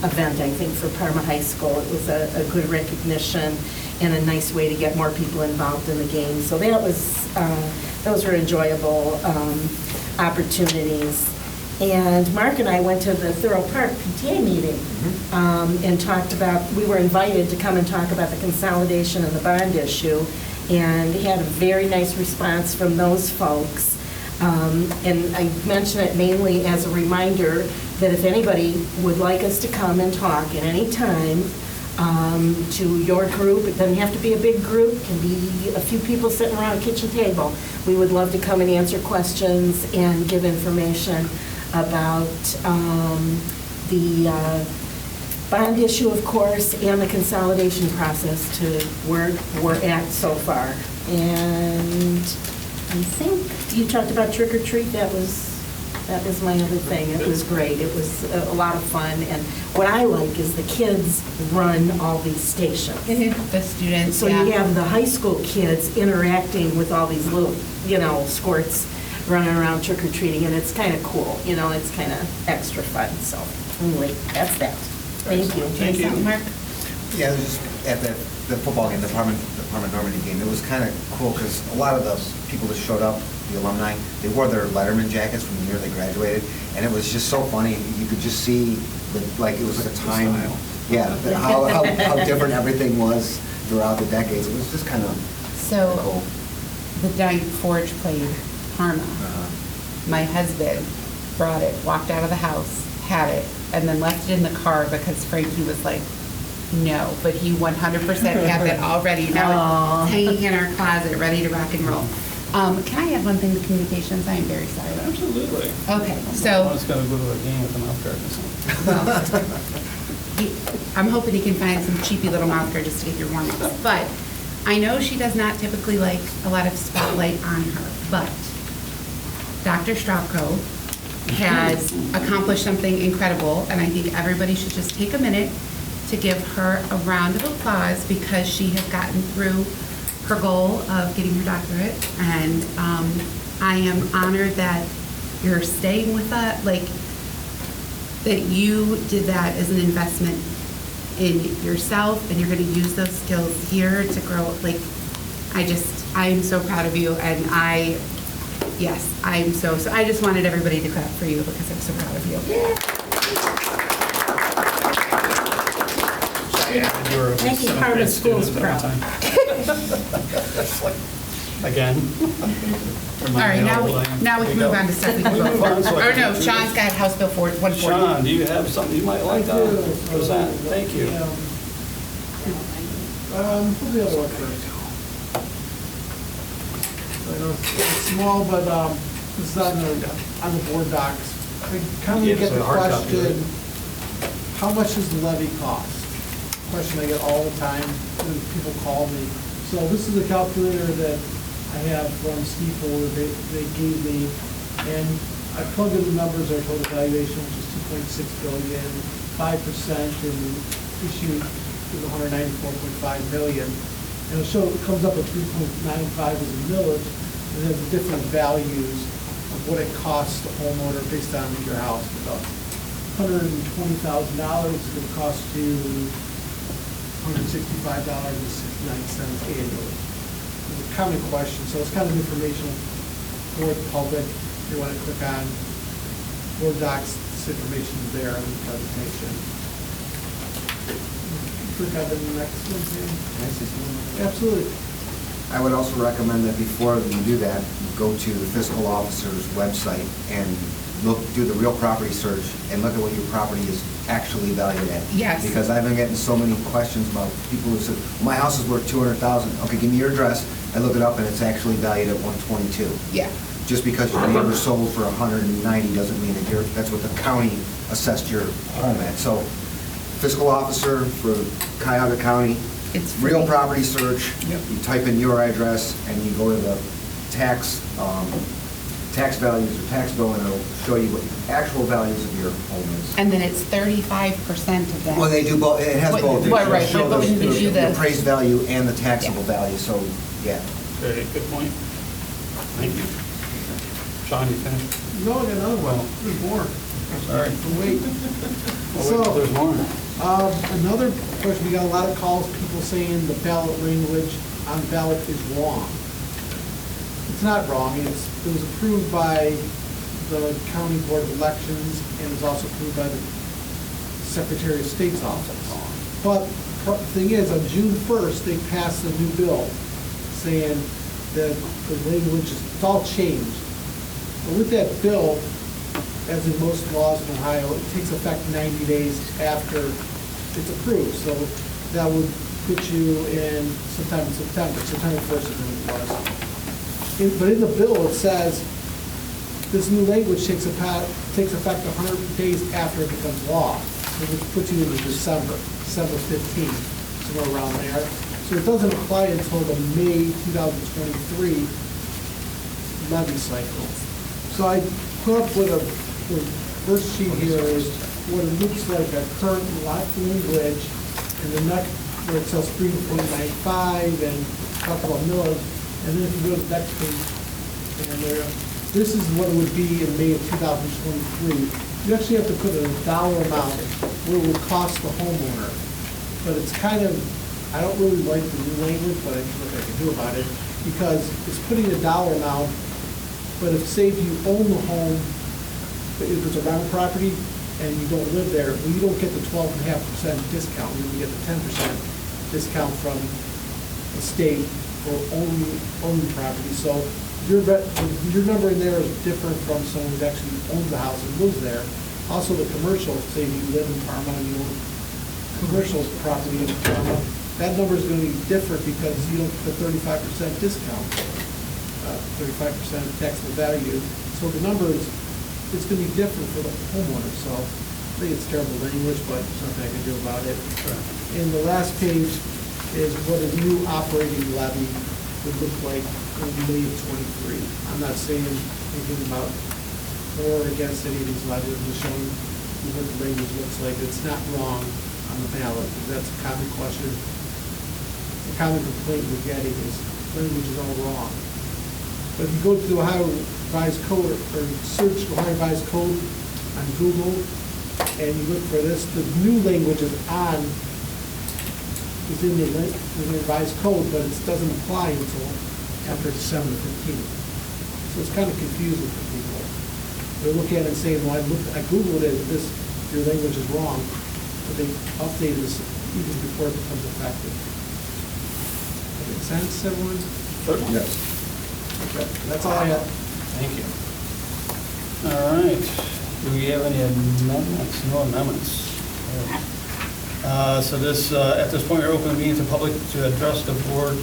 event, I think, for Parma High School. It was a good recognition and a nice way to get more people involved in the game. So that was those were enjoyable opportunities. And Mark and I went to the Thorough Park PTA meeting and talked about, we were invited to come and talk about the consolidation of the bond issue, and had a very nice response from those folks. And I mention it mainly as a reminder that if anybody would like us to come and talk at any time to your group, it doesn't have to be a big group, it can be a few people sitting around a kitchen table. We would love to come and answer questions and give information about the bond issue, of course, and the consolidation process to where we're at so far. And I think you talked about trick or treat. That was my other thing. It was great. It was a lot of fun. And what I like is the kids run all these stations. The students, So you have the high school kids interacting with all these little, squirts running around trick or treating, and it's kind of cool. It's kind of extra fun. So anyway, that's that. Thank you. Thank you. Mark? Yeah, I was just at that the football game, the Parma Normandy game, it was kind of cool because a lot of the people that showed up, the alumni, they wore their Letterman jackets from the year they graduated, and it was just so funny. You could just see, like, it was like a time, how different everything was throughout the decades. It was just kind of cool. The night Forge played Parma, my husband brought it, walked out of the house, had it, and then left it in the car because Frankie was like, no, but he 100% had that already. Now it's hanging in our closet, ready to rock and roll. Can I add one thing to communications? I am very sorry. Absolutely. Okay, so. I was going to go to a game with a mouth guard or something. Well, I'm hoping he can find some cheapy little mouth guard just to get your warm-ups. But I know she does not typically like a lot of spotlight on her, but Dr. Stropko has accomplished something incredible, and I think everybody should just take a minute to give her a round of applause because she has gotten through her goal of getting her doctorate, and I am honored that you're staying with us, that you did that as an investment in yourself, and you're going to use those skills here to grow. I am so proud of you, and I am so I just wanted everybody to clap for you because I'm so proud of you. Thank you, Parma School's proud. Again. All right, now we can move on to stuff we can vote for. Or no, Sean's got House Bill 140. Sean, do you have something you might like to present? Thank you. Put the other one first. I know it's small, but this is on the board docs. I kind of get the question, how much does the levy cost? Question I get all the time when people call me. So this is a calculator that I have from Stiefel that they gave me, and I plug in the numbers, our total valuation, which is $2.6 billion, 5% in issue is $194.5 million. And it comes up with 3.95 as a millage, and it has different values of what it costs the homeowner based on your house. About $120,000 is going to cost you $165.69 annually. It's a common question, so it's kind of informational for the public. If you want to click on Word Docs, this information is there in the presentation. Click on the next one, Sam. Can I say something? Absolutely. I would also recommend that before you do that, go to the fiscal officer's website and do the real property search and look at what your property is actually valued at. Yes. Because I've been getting so many questions about people who said, my house is worth $200,000. Okay, give me your address. I look it up and it's actually valued at $122. Yeah. Just because your neighbor sold for $190 doesn't mean that that's what the county assessed your home at. So fiscal officer for Cuyahoga County, it's real property search. Yep. You type in your address and you go to the tax values or tax bill, and it'll show you what the actual values of your home is. And then it's 35% of that. Well, they do both. It has both. Right, Show but when you do the appraised value and the taxable value. So, yeah. Very good point. Thank you. Sean, you finished? No, I got another one. There's more. Sorry. Wait. So there's more. Another question, we got a lot of calls, people saying the ballot language on the ballot is wrong. It's not wrong. It was approved by the County Board of Elections and is also approved by the Secretary of State's office. But the thing is, on June 1st, they passed a new bill saying that the language, it's all changed. But with that bill, as in most laws in Ohio, it takes effect 90 days after it's approved. So that would put you in sometime in September 1st is when it was. But in the bill, it says this new language takes effect 100 days after it becomes law, which puts you into December 15th, somewhere around there. So it doesn't apply until the May 2023 levy cycle. So I put up with the first sheet here is what it looks like a current lot language, and the next where it says 3.95 and talk about millage. And then if you go to the next page, and this is what it would be in May of 2023. You actually have to put a dollar amount what it would cost the homeowner. But it's kind of I don't really like the new language, but I can look what I can do about it, because it's putting a dollar amount, but if, say, if you own the home, but if it's a rental property and you don't live there, well, you don't get the 12.5% discount, you get the 10% discount from the state for owning property. So your number in there is different from someone who actually owns the house and lives there. Also, the commercial, say if you live in Parma and you own commercial property in Parma, that number is going to be different because you don't get the 35% discount, 35% taxable value. So the number is, it's going to be different for the homeowner. So I think it's terrible language, but there's nothing I can do about it. And the last page is what a new operating levy would look like in May of '23. I'm not saying anything about or against any of these levies. I'm just showing you what the language looks like. It's not wrong on the ballot. That's a common question. The common complaint we're getting is language is all wrong. But if you go to the Ohio Revised Code or search Ohio Revised Code on Google and you look for this, the new language is in the revised code, but it doesn't apply until after December 15th. So it's kind of confusing for people. They're looking at it and saying, well, I Googled it, your language is wrong, but they updated this even before it becomes effective. Does that make sense, everyone? Yes. Okay, that's all I have. Thank you. All right. Do we have any amendments? No amendments. So this, at this point, we're opening the meeting to the public to address the board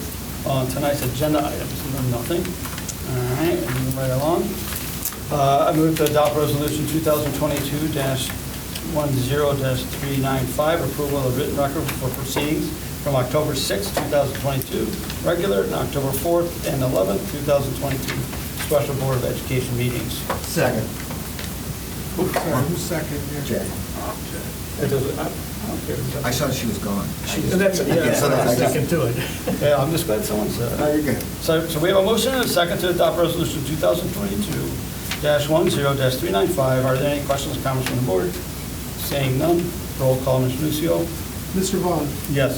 on tonight's agenda items. Nothing. All right, moving right along. I move to adopt resolution 2022-10-395, approval of written record for proceedings from October 6, 2022, regular, and October 4th and 11th, 2022, special Board of Education meetings. Second. Sorry, who's second here? Jay. It doesn't, I don't care. I saw she was gone. That's, yeah, So I'm that's- second to it. Yeah, I'm just glad someone said it. No, you're good. So we have a motion and a second to adopt resolution 2022-10-395. Are there any questions or comments from the board? Saying none, roll call, Mr. Lucio. Mr. Vaughn, Yes.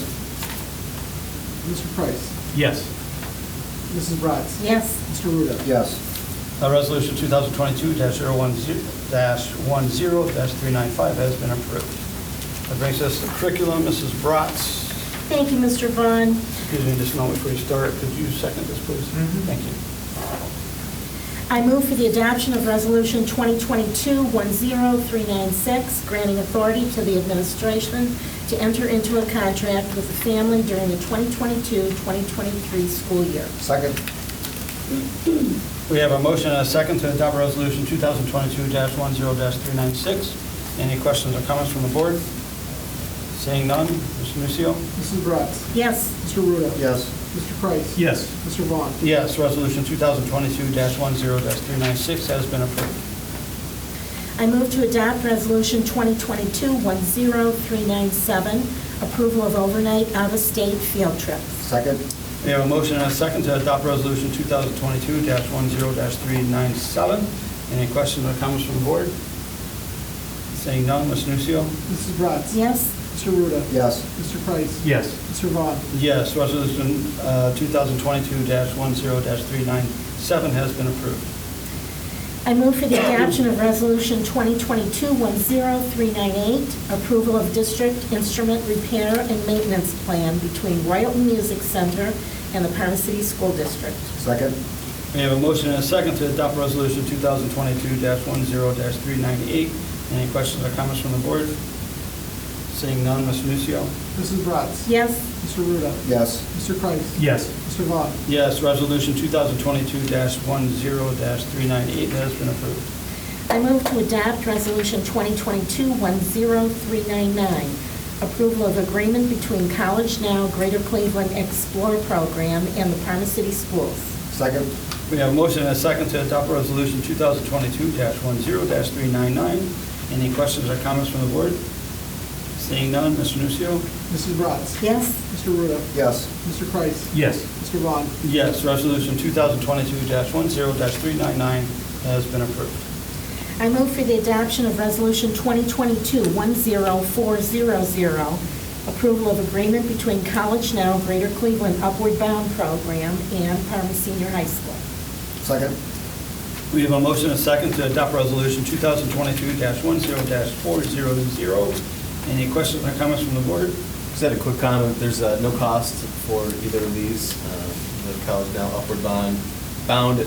Mr. Price, Yes. Mrs. Bratz, Yes. Mr. Ruda. Yes. Resolution 2022-010-395 has been approved. That brings us to curriculum. Mrs. Bratz. Thank you, Mr. Vaughn. Excuse me just a moment before you start. Could you second this, please? Thank you. I move for the adoption of Resolution 2022-10396, granting authority to the administration to enter into a contract with the family during the 2022-2023 school year. Second. We have a motion and a second to adopt resolution 2022-10-396. Any questions or comments from the board? Seeing none, Mr. Nucio. Mrs. Bratz, Yes. Mr. Ruda. Yes. Mr. Price. Yes. Mr. Vaughn. Yes, resolution 2022-10-396 has been approved. I move to adopt Resolution 2022-10397, approval of overnight out-of-state field trips. Second. We have a motion and a second to adopt resolution 2022-10-397. Any questions or comments from the board? Seeing none, Mr. Nucio. Mrs. Bratz. Yes. Mr. Ruda. Yes. Mr. Price. Yes. Mr. Vaughn. Yes, resolution 2022-10-397 has been approved. I move for the adoption of Resolution 2022-10398, approval of district instrument repair and maintenance plan between Royalton Music Center and the Parma City School District. Second. We have a motion and a second to adopt resolution 2022-10-398. Any questions or comments from the board? Seeing none, Mr. Nucio. Mrs. Bratz. Yes. Mr. Ruda. Yes. Mr. Price. Yes. Mr. Vaughn. Yes, resolution 2022-10-398 has been approved. I move to adopt Resolution 2022-10399, approval of agreement between College Now Greater Cleveland Explore Program and the Parma City Schools. Second. We have a motion and a second to adopt resolution 2022-10-399. Any questions or comments from the board? Seeing none, Mr. Nucio. Mrs. Bratz. Yes. Mr. Ruda. Yes. Mr. Price. Yes. Mr. Vaughn. Yes, resolution 2022-10-399 has been approved. I move for the adoption of Resolution 2022-10400, Approval of agreement between College Now Greater Cleveland Upward Bound Program and Parma Senior High School. Second. We have a motion and a second to adopt Resolution 2022-10-400. Any questions or comments from the board? Just had a quick comment. There's no cost for either of these. The College Now Upward Bound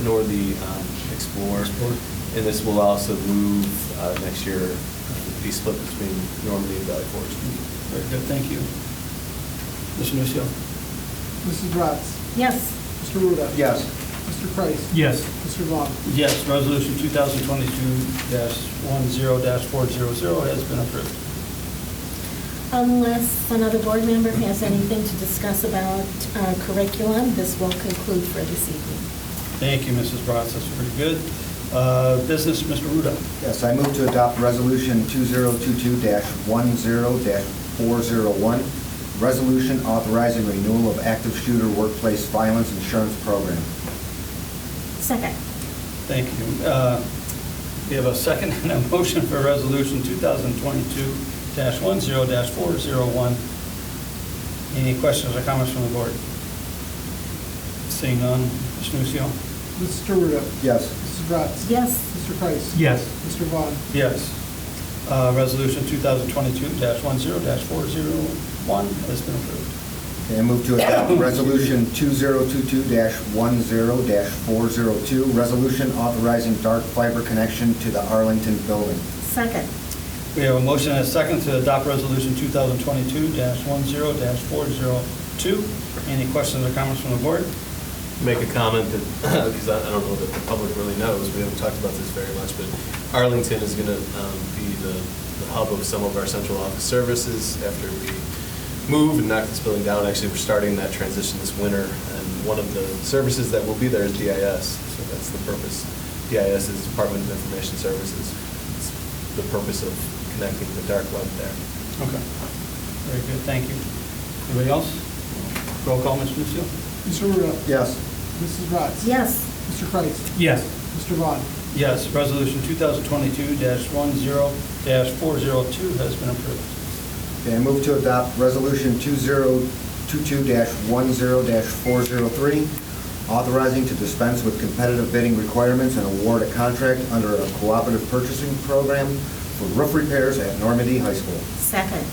nor the Explore. And this will also move next year, be split between Normandy and Valley Forge. Very good, thank you. Mr. Nucio? Mrs. Bratz? Yes. Mr. Ruda? Yes. Mr. Kreis? Yes. Mr. Vaughn? Yes, Resolution 2022-10-400 has been approved. Unless another board member has anything to discuss about curriculum, this will conclude for this evening. Thank you, Mrs. Bratz, that's pretty good. Business, Mr. Ruda. Yes, I move to adopt Resolution 2022-10-401, resolution authorizing renewal of active shooter workplace violence insurance program. Second. Thank you. We have a second and a motion for Resolution 2022-10-401. Any questions or comments from the board? Seeing none, Mr. Nucio? Mr. Ruda? Yes. Mrs. Bratz? Yes. Mr. Kreis? Yes. Mr. Vaughn? Yes. Resolution 2022-10-401 has been approved. Okay, I move to adopt Resolution 2022-10-402, resolution authorizing dark fiber connection to the Arlington building. Second. We have a motion and a second to adopt Resolution 2022-10-402. Any questions or comments from the board? Make a comment that, because I don't know that the public really knows, we haven't talked about this very much, but Arlington is going to be the hub of some of our central office services after we move and knock this building down. Actually, we're starting that transition this winter, and one of the services that will be there is DIS, so that's the purpose. DIS is Department of Information Services. It's the purpose of connecting the dark web there. Okay. Very good, thank you. Anybody else? Roll call, Mr. Nucio? Mr. Ruda? Yes. Mrs. Bratz? Yes. Mr. Kreis? Yes. Mr. Vaughn? Yes, Resolution 2022-10-402 has been approved. Okay, I move to adopt Resolution 2022-10-403, authorizing to dispense with competitive bidding requirements and award a contract under a cooperative purchasing program for roof repairs at Normandy High School. Second.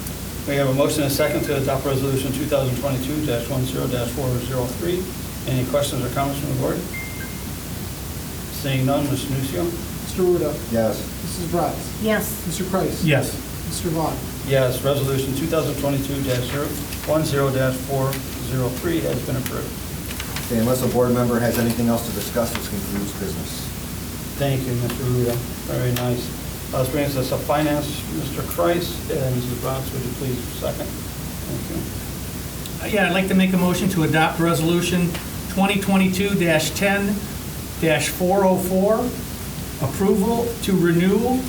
We have a motion and a second to adopt Resolution 2022-10-403. Any questions or comments from the board? Seeing none, Mr. Nucio? Mr. Ruda? Yes. Mrs. Bratz? Yes. Mr. Kreis? Yes. Mr. Vaughn? Yes, Resolution 2022-10-403 has been approved. Okay, unless a board member has anything else to discuss, this concludes business. Thank you, Mr. Ruda. Very nice. This brings us to finance, Mr. Kreis, and Mrs. Bratz, would you please second? Thank you. Yeah, I'd like to make a motion to adopt Resolution 2022-10-404, approval to renew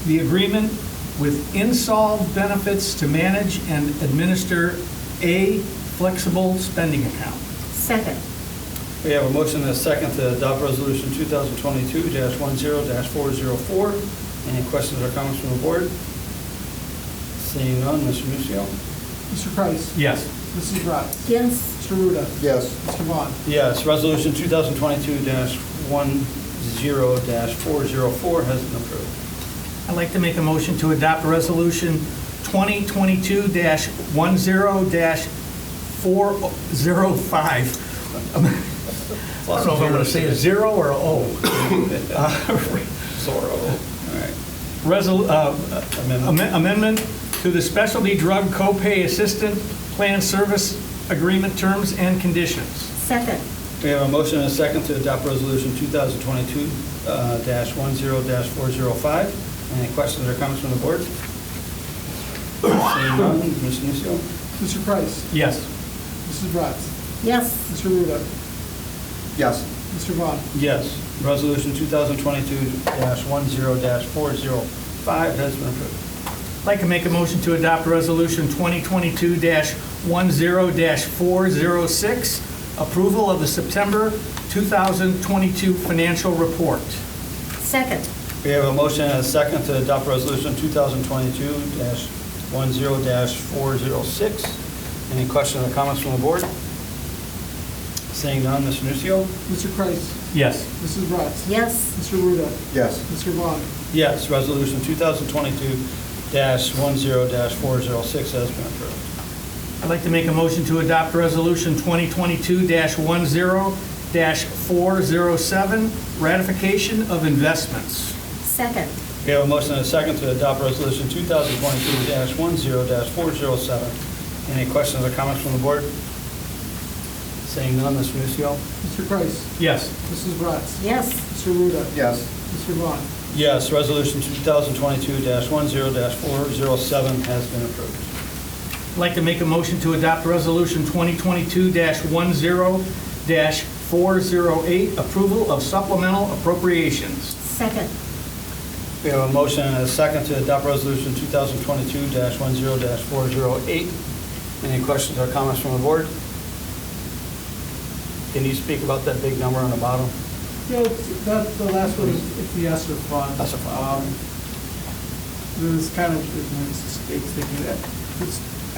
the agreement with Insolve Benefits to manage and administer a flexible spending account. Second. We have a motion and a second to adopt Resolution 2022-10-404. Any questions or comments from the board? Seeing none, Mr. Nucio? Mr. Kreis? Yes. Mrs. Bratz? Yes. Mr. Ruda? Yes. Mr. Vaughn? Yes, Resolution 2022-10-404 has been approved. I'd like to make a motion to adopt Resolution 2022-10-405. I don't know if I'm going to say a 0 or a O. Amendment to the Specialty Drug Copay Assistant Plan Service Agreement Terms and Conditions. Second. We have a motion and a second to adopt Resolution 2022-10-405. Any questions or comments from the board? Seeing none, Mr. Nucio? Mr. Kreis? Yes. Mrs. Bratz? Yes. Mr. Ruda? Yes. Mr. Vaughn? Yes. Resolution 2022-10-405 has been approved. I'd like to make a motion to adopt Resolution 2022-10-406, approval of the September 2022 financial report. Second. We have a motion and a second to adopt Resolution 2022-10-406. 2022-10-406. Any questions or comments from the board? Seeing none, Mr. Nucio? Mr. Kreis. Yes. Mrs. Bratz. Yes. Mr. Ruda. Yes. Mr. Vaughn. Yes, resolution 2022-10-406 has been approved. I'd like to make a motion to adopt Resolution 2022-10-407, ratification of investments. Second. We have a motion and a second to adopt resolution 2022-10-407. Any questions or comments from the board? Seeing none, Mr. Nucio? Mr. Kreis. Yes. Mrs. Bratz. Yes. Mr. Ruda. Yes. Mr. Vaughn. Yes, resolution 2022-10-407 has been approved. I'd like to make a motion to adopt Resolution 2022-10-408, approval of supplemental appropriations. Second. We have a motion and a second to adopt resolution 2022-10-408. Any questions or comments from the board? Can you speak about that big number on the bottom? Yeah, the last one is it's the ESSER fund. ESSER fund. This kind of, it's thinking that,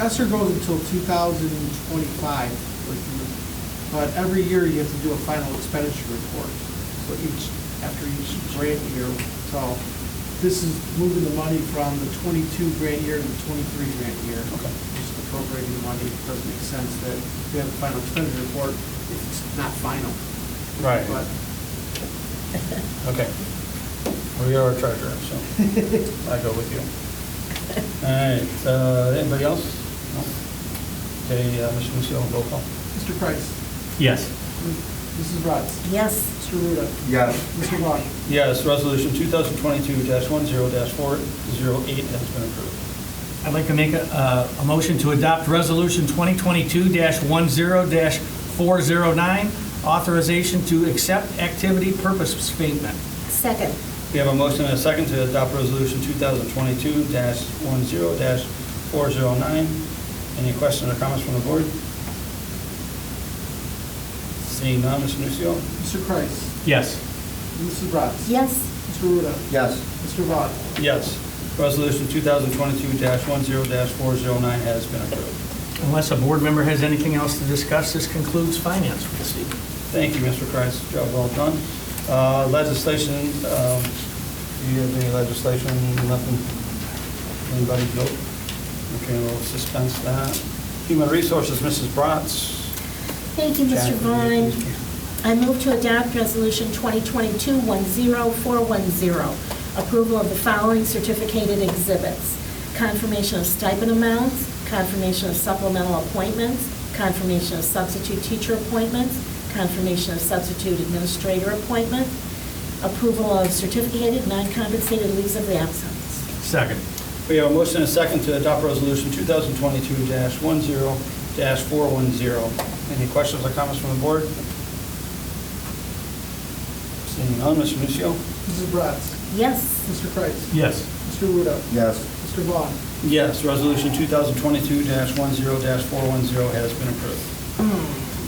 ESSER goes until 2025, but every year you have to do a final expenditure report. So after each grant year, so this is moving the money from the 22 grant year to the 23 grant year. Okay. Just appropriating the money. It doesn't make sense that we have a final expenditure report if it's not final. Right. But Okay. Well, you're our treasurer, so I go with you. All right, anybody else? No? Okay, Mr. Nucio, roll call. Mr. Kreis. Yes. Mrs. Bratz. Yes. Mr. Ruda. Yes. Mr. Vaughn. Yes, resolution 2022-10-408 has been approved. I'd like to make a motion to adopt Resolution 2022-10-409, authorization to accept activity purpose statement. Second. We have a motion and a second to adopt resolution 2022-10-409. Any questions or comments from the board? Seeing none, Mr. Nucio? Mr. Kreis. Yes. Mrs. Bratz. Yes. Mr. Ruda. Yes. Mr. Vaughn. Yes. Resolution 2022-10-409 has been approved. Unless a board member has anything else to discuss, this concludes finance for this evening. Thank you, Mr. Kreis. Job well done. Legislation, do you have any legislation? Nothing? Anybody? Nope. Okay, we'll suspense that. Human Resources, Mrs. Bratz. Thank you, Mr. Vaughn. I move to adopt Resolution 2022-10410, approval of the following certificated exhibits: confirmation of stipend amounts, confirmation of supplemental appointments, confirmation of substitute teacher appointments, confirmation of substitute administrator appointment, approval of certificated non-compensated leaves of absence. Second. We have a motion and a second to adopt resolution 2022-10-410. Any questions or comments from the board? Seeing none, Mr. Nucio? Mrs. Bratz. Yes. Mr. Kreis. Yes. Mr. Ruda. Yes. Mr. Vaughn. Yes, resolution 2022-10-410 has been approved.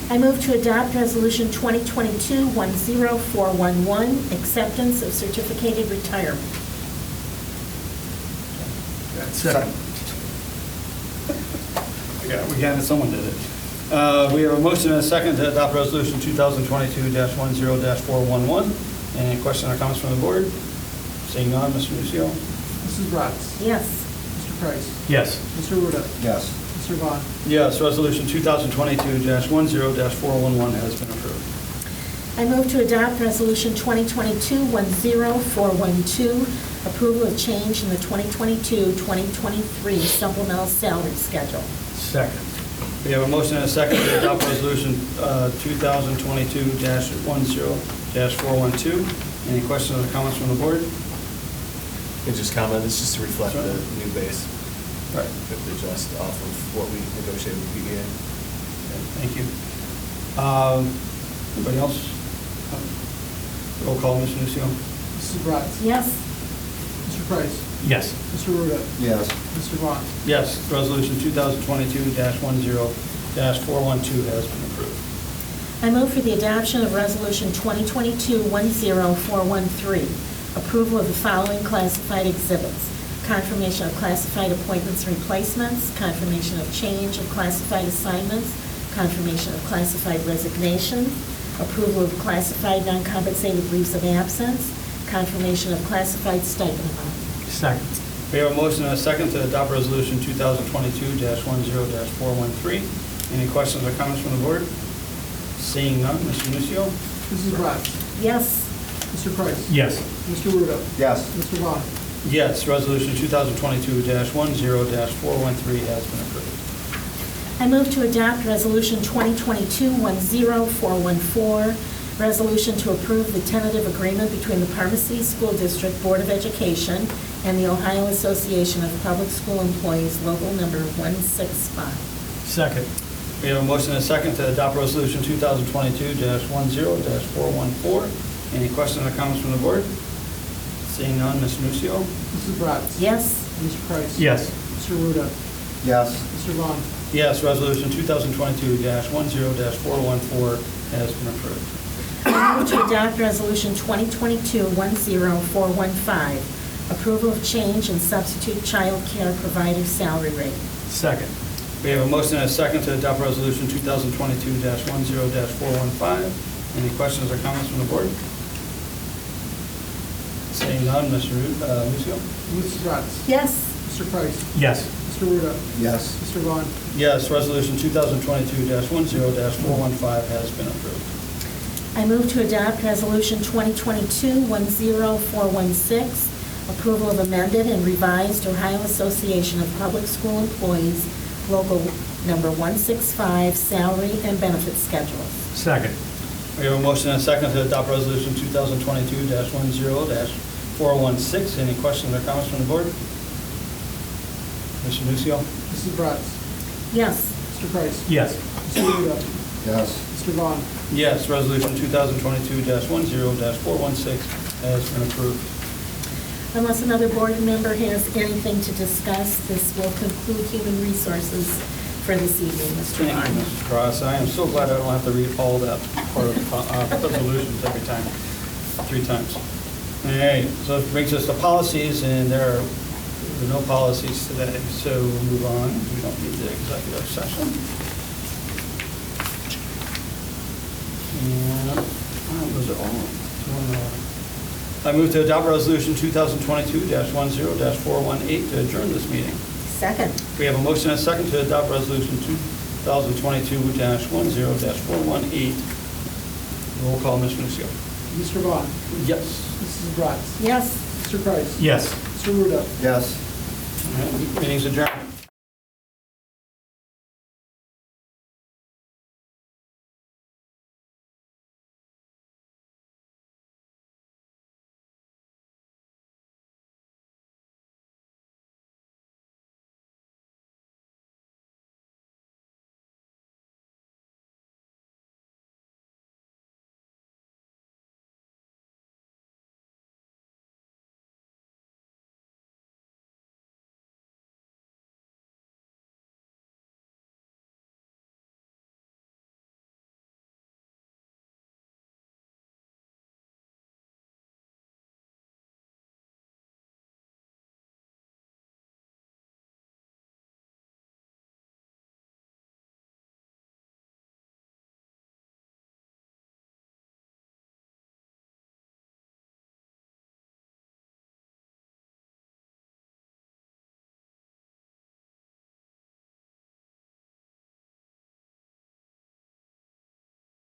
I move to adopt Resolution 2022-10411, acceptance of certificated retirement. Second. We got it, someone did it. We have a motion and a second to adopt resolution 2022-10-411. Any questions or comments from the board? Seeing none, Mr. Nucio? Mrs. Bratz. Yes. Mr. Kreis. Yes. Mr. Ruda. Yes. Mr. Vaughn. Yes, resolution 2022-10-411 has been approved. I move to adopt Resolution 2022-10412, approval of change in the 2022-2023 supplemental salary schedule. Second. We have a motion and a second to adopt resolution 2022-10-412. Any questions or comments from the board? You can just comment, it's just to reflect the new base. Right. Adjust off of what we negotiated with PBA. Okay, thank you. Anybody else? Roll call, Mr. Nucio. Mrs. Bratz. Yes. Mr. Kreis. Yes. Mr. Ruda. Yes. Mr. Vaughn. Yes, resolution 2022-10-412 has been approved. I move for the adoption of Resolution 2022-10413, approval of the following classified exhibits: confirmation of classified appointments and replacements, confirmation of change of classified assignments, confirmation of classified resignations, approval of classified non-compensated leaves of absence, confirmation of classified stipend amount. Second. We have a motion and a second to adopt Resolution 2022-10-413. Any questions or comments from the board? Seeing none, Mr. Nucio. Mrs. Bratz. Yes. Mr. Kreis. Yes. Mr. Ruda. Yes. Mr. Vaughn. Yes, Resolution 2022-10-413 has been approved. I move to adopt Resolution 2022-10414, resolution to approve the tentative agreement between the Parma City School District Board of Education and the Ohio Association of Public School Employees, local number 165. Second. We have a motion and a second to adopt Resolution 2022-10-414. Any questions or comments from the board? Seeing none, Mr. Nucio. Mrs. Bratz. Yes. Mr. Kreis. Yes. Mr. Ruda. Yes. Mr. Vaughn. Yes, Resolution 2022-10-414 has been approved. I move to adopt Resolution 2022-10415, approval of change in substitute child care provider salary rate. Second. We have a motion and a second to adopt Resolution 2022-10-415. Any questions or comments from the board? Seeing none, Mr. Nucio. Mrs. Bratz. Yes. Mr. Kreis. Yes. Mr. Ruda. Yes. Mr. Vaughn. Yes, Resolution 2022-10-415 has been approved. I move to adopt Resolution 2022-10416, approval of amended and revised Ohio Association of Public School Employees, local number 165, salary and benefit schedules. Second. We have a motion and a second to adopt Resolution 2022-10-416. Any questions or comments from the board? Mr. Nucio. Mrs. Bratz. Yes. Mr. Kreis. Yes. Mr. Ruda. Yes. Mr. Vaughn. Yes, Resolution 2022-10-416 has been approved. Unless another board member has anything to discuss, this will conclude human resources for this evening, Mr. Thank you, Vaughn. Mrs. Cross. I am so glad I don't have to read all that part of the resolutions every time, 3 times. All right, so it brings us to policies, and there are no policies today, so we'll move on. We don't need the executive session. And those are all. I move to adopt Resolution 2022-10-418 to adjourn this meeting. Second. We have a motion and a second to adopt Resolution 2022-10-418. Roll call, Mr. Nucio. Mr. Vaughn. Yes. Mrs. Bratz. Yes. Mr. Kreis. Yes. Mr. Ruda. Yes. All right, meeting's adjourned.